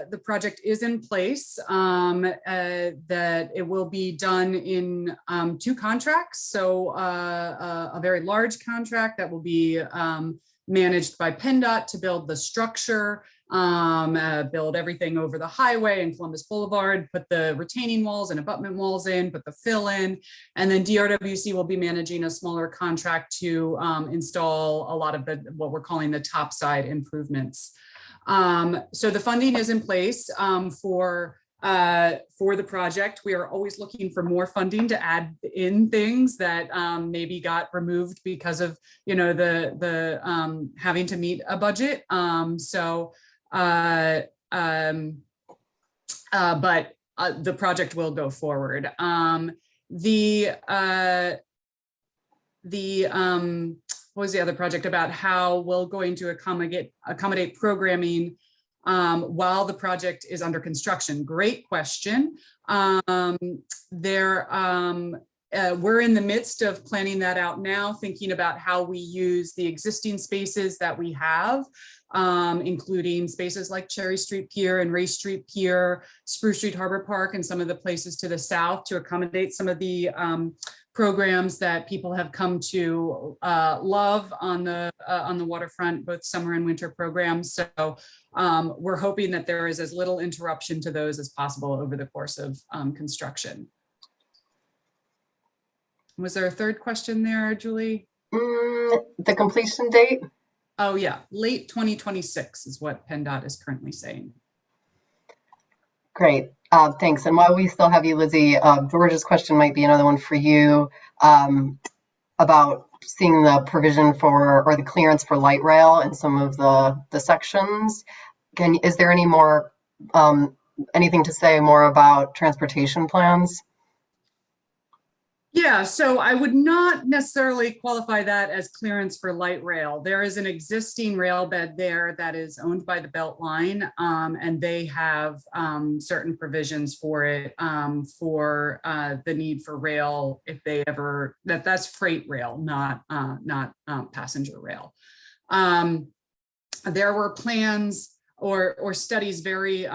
the project is in place, that it will be done in 2 contracts. So a very large contract that will be managed by PennDOT to build the structure, build everything over the highway and Columbus Boulevard, put the retaining walls and abutment walls in, put the fill in, and then DRWC will be managing a smaller contract to install a lot of what we're calling the topside improvements. So the funding is in place for the project. We are always looking for more funding to add in things that maybe got removed because of the having to meet a budget. But the project will go forward. What was the other project about? How we're going to accommodate programming while the project is under construction? Great question. We're in the midst of planning that out now, thinking about how we use the existing spaces that we have, including spaces like Cherry Street Pier and Race Street Pier, Spruce Street Harbor Park, and some of the places to the south to accommodate some of the programs that people have come to love on the waterfront, both summer and winter programs. So we're hoping that there is as little interruption to those as possible over the course of construction. Was there a third question there, Julie? The completion date? Oh yeah, late 2026 is what PennDOT is currently saying. Great, thanks. And while we still have you, Lizzie, George's question might be another one for you about seeing the provision for, or the clearance for light rail in some of the sections. Is there any more, anything to say more about transportation plans? Yeah, Yeah, so I would not necessarily qualify that as clearance for light rail. There is an existing rail bed there that is owned by the Beltline, and they have certain provisions for it for the need for rail if they ever, that's freight rail, not passenger rail. There were plans or studies very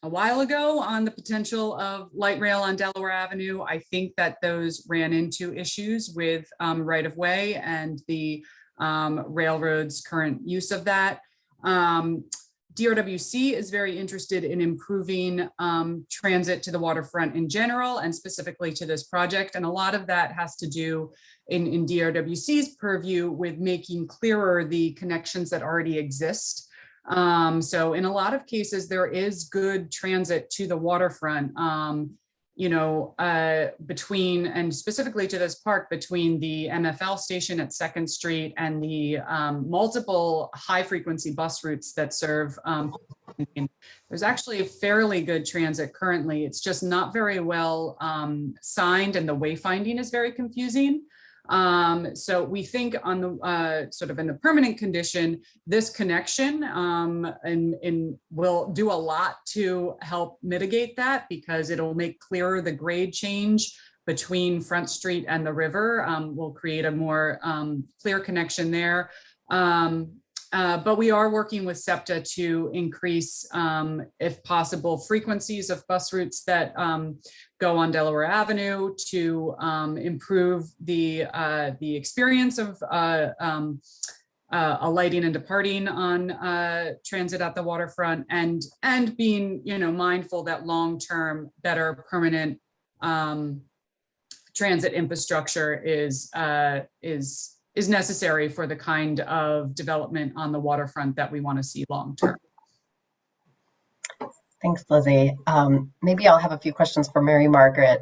a while ago on the potential of light rail on Delaware Avenue. I think that those ran into issues with right of way and the railroad's current use of that. DRWC is very interested in improving transit to the waterfront in general and specifically to this project. And a lot of that has to do in DRWC's purview with making clearer the connections that already exist. So in a lot of cases, there is good transit to the waterfront, between, and specifically to this park, between the MFL station at 2nd Street and the multiple high frequency bus routes that serve. There's actually a fairly good transit currently. It's just not very well signed, and the wayfinding is very confusing. So we think on the sort of in the permanent condition, this connection will do a lot to help mitigate that, because it'll make clearer the grade change between Front Street and the river. Will create a more clear connection there. But we are working with SEPTA to increase, if possible, frequencies of bus routes that go on Delaware Avenue to improve the experience of alighting and departing on transit at the waterfront, and being mindful that long-term, better permanent transit infrastructure is necessary for the kind of development on the waterfront that we want to see long-term. Thanks, Lizzie. Maybe I'll have a few questions for Mary Margaret.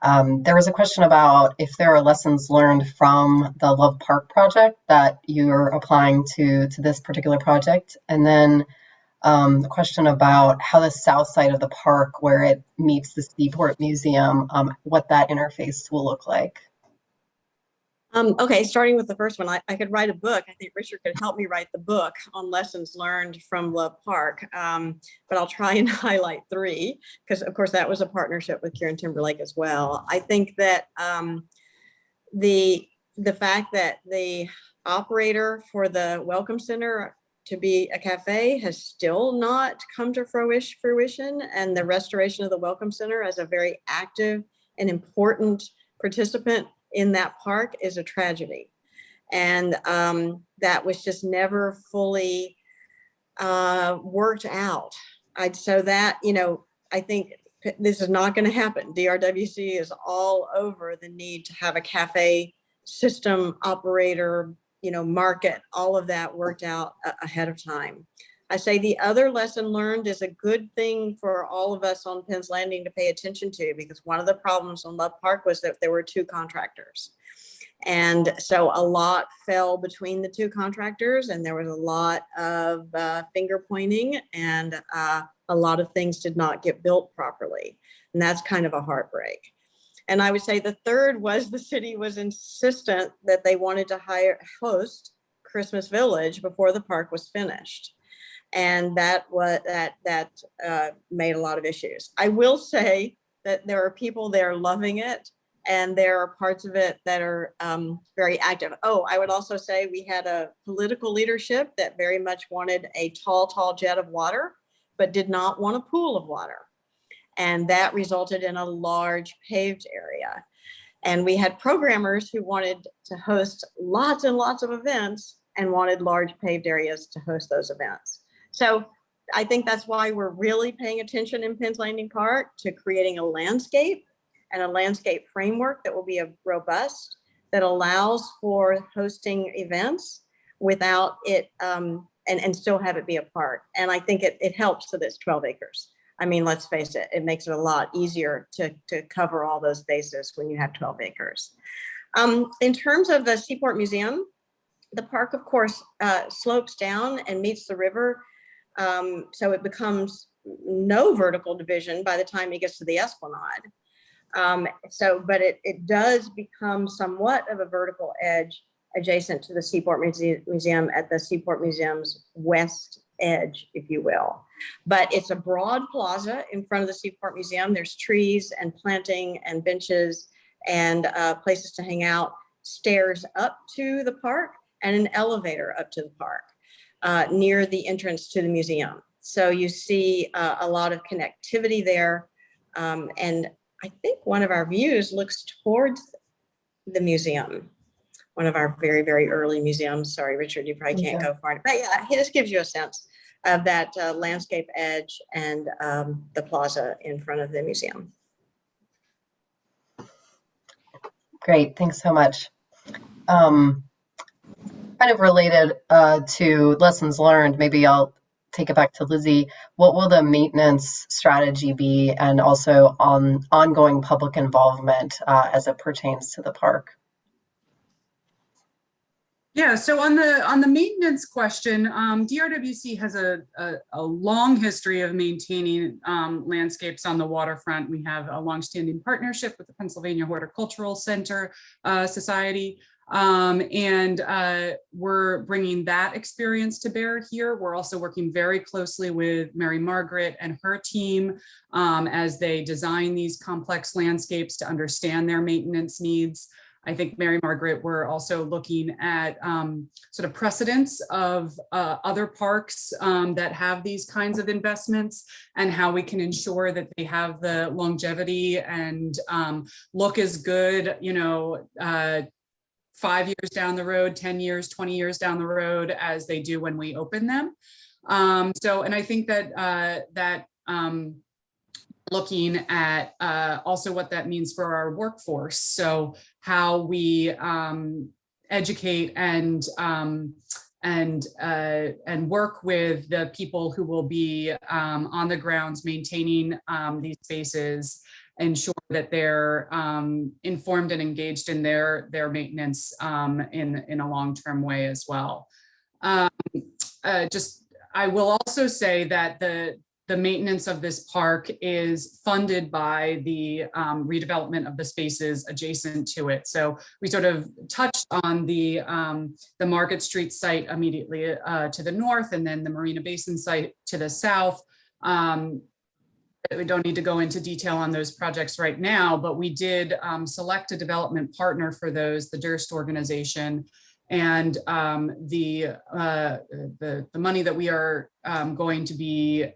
There was a question about if there are lessons learned from the Love Park project that you're applying to this particular project. And then the question about how the south side of the park, where it meets the Seaport Museum, what that interface will look like. Okay, starting with the first one, I could write a book. I think Richard could help me write the book on lessons learned from Love Park, but I'll try and highlight 3, because of course that was a partnership with KieranTimberlake as well. I think that the fact that the operator for the Welcome Center to be a cafe has still not come to fruition, and the restoration of the Welcome Center as a very active and important participant in that park is a tragedy. And that was just never fully worked out. So that, I think this is not going to happen. DRWC is all over the need to have a cafe system operator, market, all of that worked out ahead of time. I say the other lesson learned is a good thing for all of us on Penn's Landing to pay attention to, because one of the problems on Love Park was that there were 2 contractors. And so a lot fell between the 2 contractors, and there was a lot of finger pointing, and a lot of things did not get built properly. And that's kind of a heartbreak. And I would say the third was the city was insistent that they wanted to host Christmas Village before the park was finished. And that made a lot of issues. I will say that there are people there loving it, and there are parts of it that are very active. Oh, I would also say we had a political leadership that very much wanted a tall jet of water, but did not want a pool of water. And that resulted in a large paved area. And we had programmers who wanted to host lots and lots of events and wanted large paved areas to host those events. So I think that's why we're really paying attention in Penn's Landing Park to creating a landscape and a landscape framework that will be robust, that allows for hosting events without it, and still have it be a park. And I think it helps that it's 12 acres. I mean, let's face it, it makes it a lot easier to cover all those bases when you have 12 acres. In terms of the Seaport Museum, the park, of course, slopes down and meets the river. So it becomes no vertical division by the time it gets to the Esplanade. But it does become somewhat of a vertical edge adjacent to the Seaport Museum at the Seaport Museum's west edge, if you will. But it's a broad plaza in front of the Seaport Museum. There's trees and planting and benches and places to hang out, stairs up to the park and an elevator up to the park near the entrance to the museum. So you see a lot of connectivity there. And I think one of our views looks towards the museum, one of our very, very early museums. Sorry, Richard, you probably can't go far. But yeah, this gives you a sense of that landscape edge and the plaza in front of the museum. Great, thanks so much. Kind of related to lessons learned, maybe I'll take it back to Lizzie. What will the maintenance strategy be, and also on ongoing public involvement as it pertains to the park? Yeah, so on the maintenance question, DRWC has a long history of maintaining landscapes on the waterfront. We have a longstanding partnership with the Pennsylvania Horticultural Center Society, and we're bringing that experience to bear here. We're also working very closely with Mary Margaret and her team as they design these complex landscapes to understand their maintenance needs. I think Mary Margaret, we're also looking at sort of precedents of other parks that have these kinds of investments and how we can ensure that they have the longevity and look as good, 5 years down the road, 10 years, 20 years down the road as they do when we open them. And I think that looking at also what that means for our workforce. So how we educate and work with the people who will be on the grounds maintaining these spaces, ensure that they're informed and engaged in their maintenance in a long-term way as well. I will also say that the maintenance of this park is funded by the redevelopment of the spaces adjacent to it. So we sort of touched on the Market Street site immediately to the north, and then the Marina Basin site to the south. We don't need to go into detail on those projects right now, but we did select a development partner for those, the Durst organization. And the money that we are going to be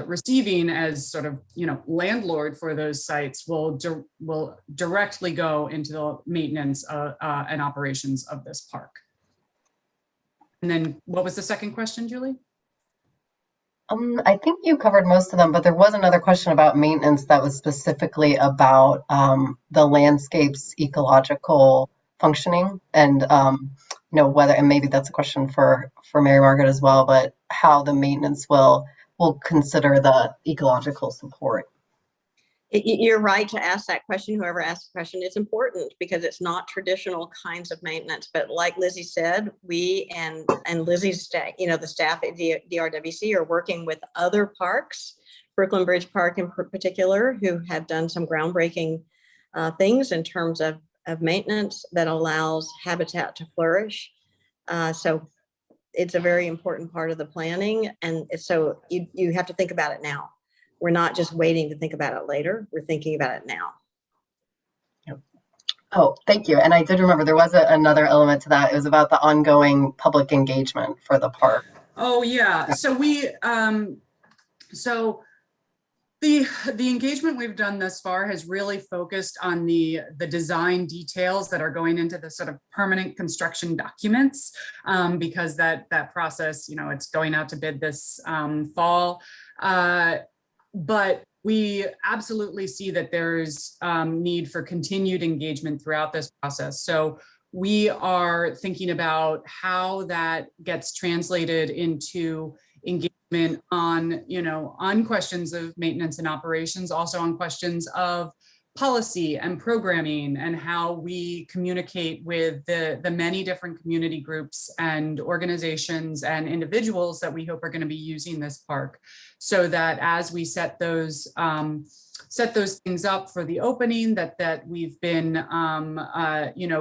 receiving as sort of landlord for those sites will directly go into the maintenance and operations of this park. And then what was the second question, Julie? I think you covered most of them, but there was another question about maintenance that was specifically about the landscape's ecological functioning, and whether, and maybe that's a question for Mary Margaret as well, but how the maintenance will consider the ecological support. You're right to ask that question. Whoever asked the question, it's important because it's not traditional kinds of maintenance. But like Lizzie said, we and Lizzie's staff, the staff at DRWC are working with other parks, Brooklyn Bridge Park in particular, who have done some groundbreaking things in terms of maintenance that allows habitat to flourish. So it's a very important part of the planning. And so you have to think about it now. We're not just waiting to think about it later. We're thinking about it now. Oh, thank you. And I did remember there was another element to that. It was about the ongoing public engagement for the park. Oh yeah. So we, the engagement we've done thus far has really focused on the design details that are going into the sort of permanent construction documents, because that process, it's going out to bid this fall. But we absolutely see that there's need for continued engagement throughout this process. So we are thinking about how that gets translated into engagement on questions of maintenance and operations, also on questions of policy and programming, and how we communicate with the many different community groups and organizations and individuals that we hope are going to be using this park, so that as we set those set those things up for the opening, that we've been,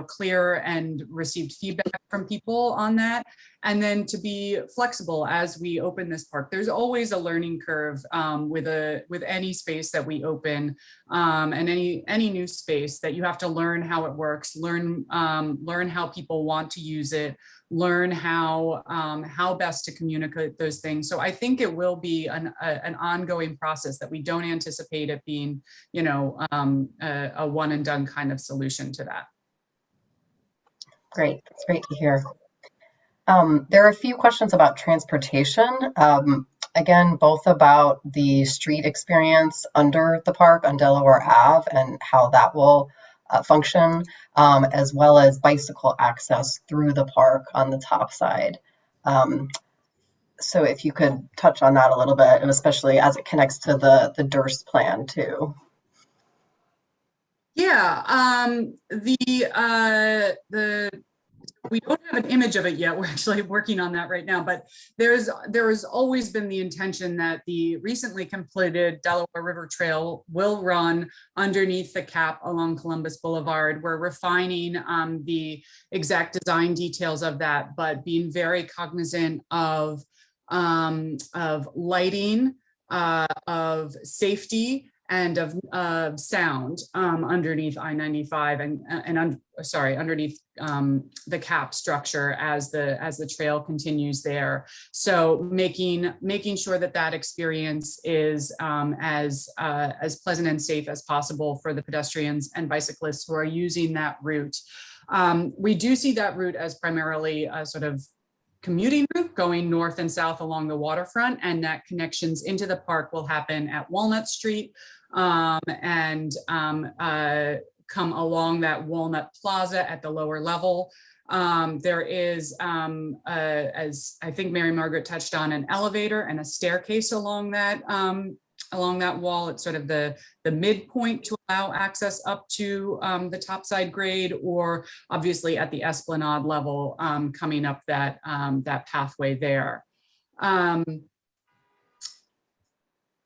clear and received feedback from people on that. And then to be flexible as we open this park. There's always a learning curve with any space that we open, and any new space, that you have to learn how it works, learn how people want to use it, learn how best to communicate those things. So I think it will be an ongoing process, that we don't anticipate it being, a one and done kind of solution to that. Great, it's great to hear. There are a few questions about transportation. Again, both about the street experience under the park on Delaware Ave and how that will function, as well as bicycle access through the park on the top side. So if you could touch on that a little bit, and especially as it connects to the Durst plan too. Yeah, we don't have an image of it yet. We're actually working on that right now, but there has always been the intention that the recently completed Delaware River Trail will run underneath the cap along Columbus Boulevard. We're refining the exact design details of that, but being very cognizant of lighting, of safety, and of sound underneath I-95 underneath the cap structure as the trail continues there. So making sure that experience is as pleasant and safe as possible for the pedestrians and bicyclists who are using that route. We do see that route as primarily a sort of commuting route going north and south along the waterfront, and that connections into the park will happen at Walnut Street and come along that Walnut Plaza at the lower level. There is, as I think Mary Margaret touched on, an elevator and a staircase along that wall. It's sort of the midpoint to allow access up to the topside grade, or obviously at the Esplanade level, coming up that pathway there.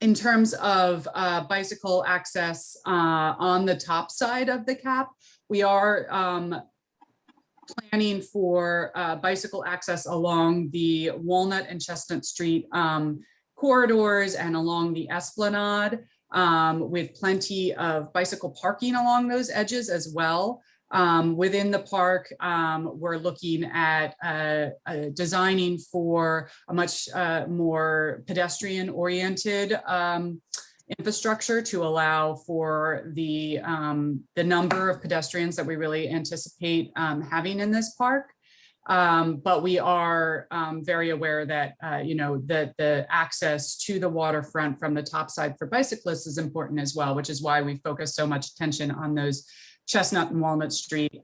In terms of bicycle access on the top side of the cap, we are planning for bicycle access along the Walnut and Chestnut Street corridors and along the Esplanade, with plenty of bicycle parking along those edges as well. Within the park, we're looking at designing for a much more pedestrian-oriented infrastructure to allow for the number of pedestrians that we really anticipate having in this park. But we are very aware that, that the access to the waterfront from the top side for bicyclists is important as well, which is why we focus so much attention on those Chestnut and Walnut Street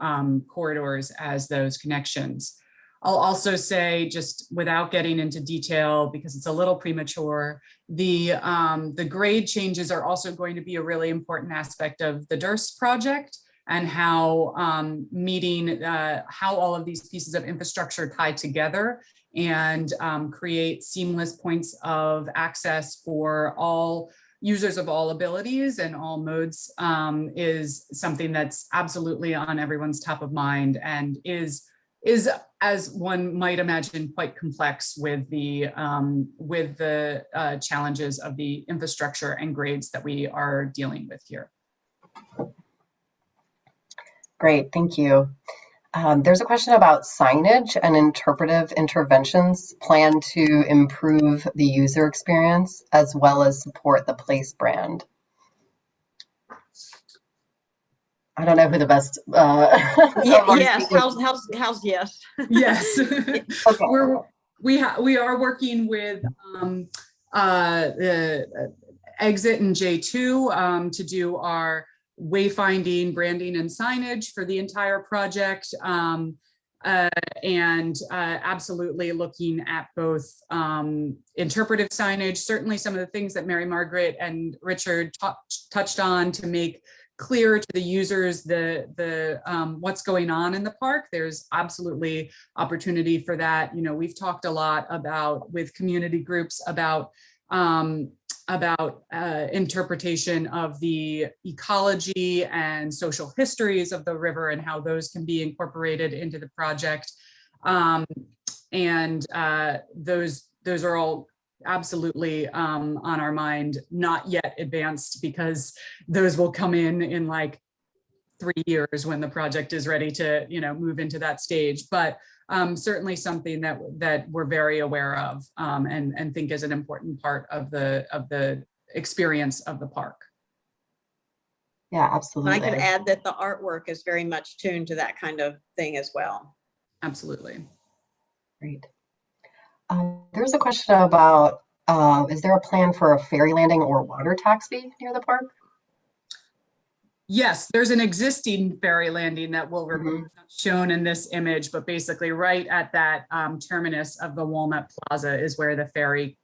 corridors as those connections. I'll also say, just without getting into detail because it's a little premature, the grade changes are also going to be a really important aspect of the Durst project, and how how all of these pieces of infrastructure tie together and create seamless points of access for all users of all abilities and all modes, is something that's absolutely on everyone's top of mind, and is, as one might imagine, quite complex with the challenges of the infrastructure and grades that we are dealing with here. Great, thank you. There's a question about signage and interpretive interventions planned to improve the user experience as well as support the place brand. I don't know who the best. Yes, how's yes? Yes. Okay. We are working with the Exit and J2 to do our wayfinding, branding, and signage for the entire project, and absolutely looking at both interpretive signage, certainly some of the things that Mary Margaret and Richard touched on to make clear to the users the what's going on in the park. There's absolutely opportunity for that. We've talked a lot about with community groups about about interpretation of the ecology and social histories of the river and how those can be incorporated into the project. And those are all absolutely on our mind, not yet advanced, because those will come in like 3 years when the project is ready to, move into that stage. But certainly something that we're very aware of and think is an important part of the experience of the park. Yeah, absolutely. And I could add that the artwork is very much tuned to that kind of thing as well. Absolutely. Great. There's a question about, is there a plan for a ferry landing or water taxi near the park? Yes, there's an existing ferry landing that will be shown in this image, but basically right at that terminus of the Walnut Plaza is where the ferry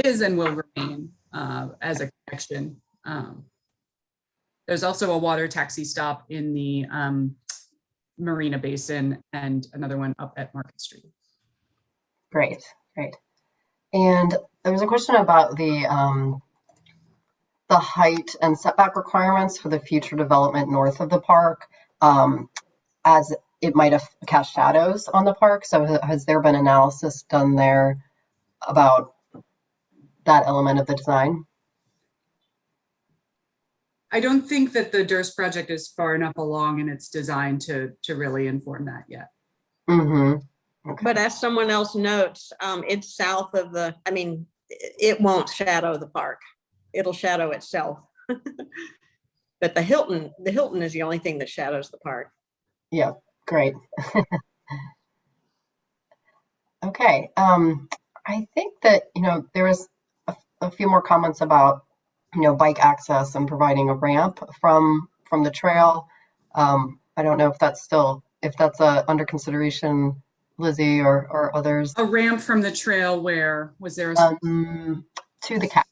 is and will remain as a connection. There's also a water taxi stop in the Marina Basin and another one up at Market Street. Great, great. And there was a question about the height and setback requirements for the future development north of the park, as it might have cast shadows on the park. So has there been analysis done there about that element of the design? I don't think that the Durst project is far enough along in its design to really inform that yet. Okay. But as someone else notes, it's south of it won't shadow the park. It'll shadow itself. But the Hilton is the only thing that shadows the park. Yeah, great. Okay. I think that, there was a few more comments about, bike access and providing a ramp from the trail. I don't know if that's under consideration, Lizzie or others. A ramp from the trail, where was there? To the cap.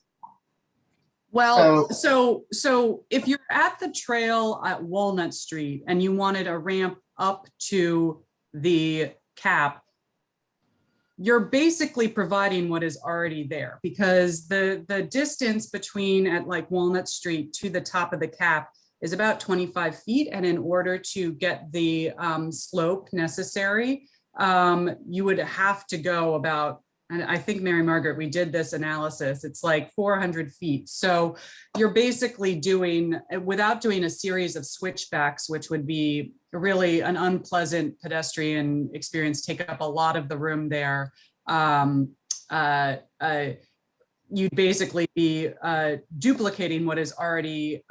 Well, so if you're at the trail at Walnut Street and you wanted a ramp up to the cap, you're basically providing what is already there, because the distance between at like Walnut Street to the top of the cap is about 25 feet. And in order to get the slope necessary, you would have to go about, and I think, Mary Margaret, we did this analysis, it's like 400 feet. So you're basically doing, without doing a series of switchbacks, which would be really an unpleasant pedestrian experience, take up a lot of the room there. You'd basically be duplicating what is already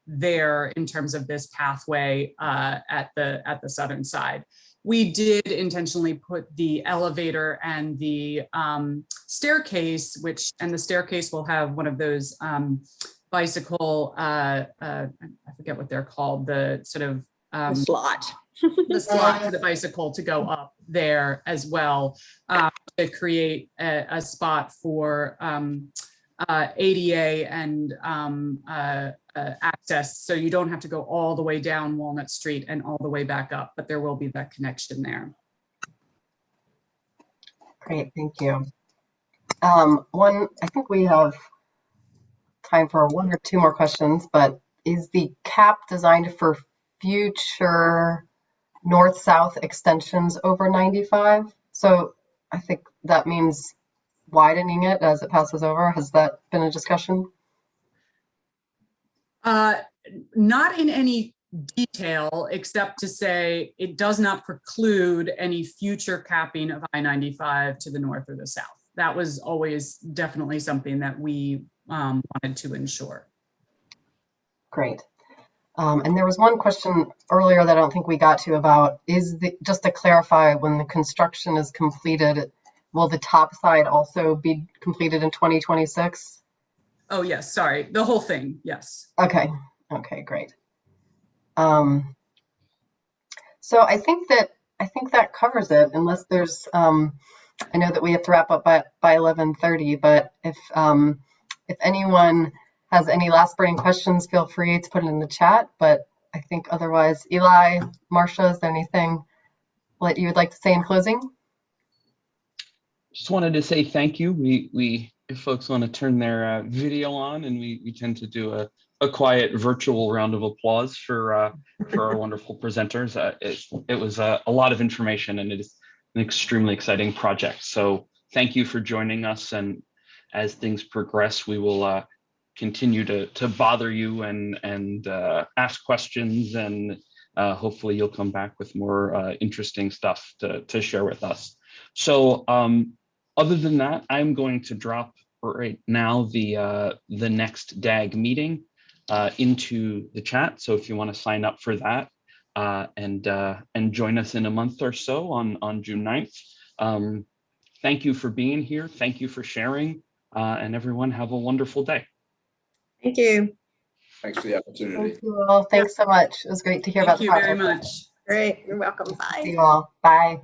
there in terms of this pathway at the southern side. We did intentionally put the elevator and the staircase, and the staircase will have one of those bicycle, I forget what they're called, the sort of The slot. the slot for the bicycle to go up there as well, to create a spot for ADA and access, so you don't have to go all the way down Walnut Street and all the way back up, but there will be that connection there. Great, thank you. I think we have time for one or two more questions, but is the cap designed for future north-south extensions over 95? So I think that means widening it as it passes over. Has that been a discussion? Not in any detail, except to say it does not preclude any future capping of I-95 to the north or the south. That was always definitely something that we wanted to ensure. Great. And there was one question earlier that I don't think we got to about, just to clarify, when the construction is completed, will the top side also be completed in 2026? Oh, yes, sorry, the whole thing, yes. Okay, great. So I think that covers it, unless there's, I know that we have to wrap up by 11:30, but if anyone has any last burning questions, feel free to put it in the chat. But I think otherwise, Eli, Marcia, is there anything that you would like to say in closing? Just wanted to say thank you. We if folks want to turn their video on, and we tend to do a quiet virtual round of applause for our wonderful presenters. It was a lot of information, and it is an extremely exciting project. So thank you for joining us. And as things progress, we will continue to bother you and ask questions, and hopefully you'll come back with more interesting stuff to share with us. So other than that, I'm going to drop right now the next DAG meeting into the chat. So if you want to sign up for that and join us in a month or so on June 9th. Thank you for being here. Thank you for sharing, and everyone have a wonderful day. Thank you. Thanks for the opportunity. Thank you all. Thanks so much. It was great to hear about Thank the you very project. much. Great. You're welcome. See Bye. you all. Bye.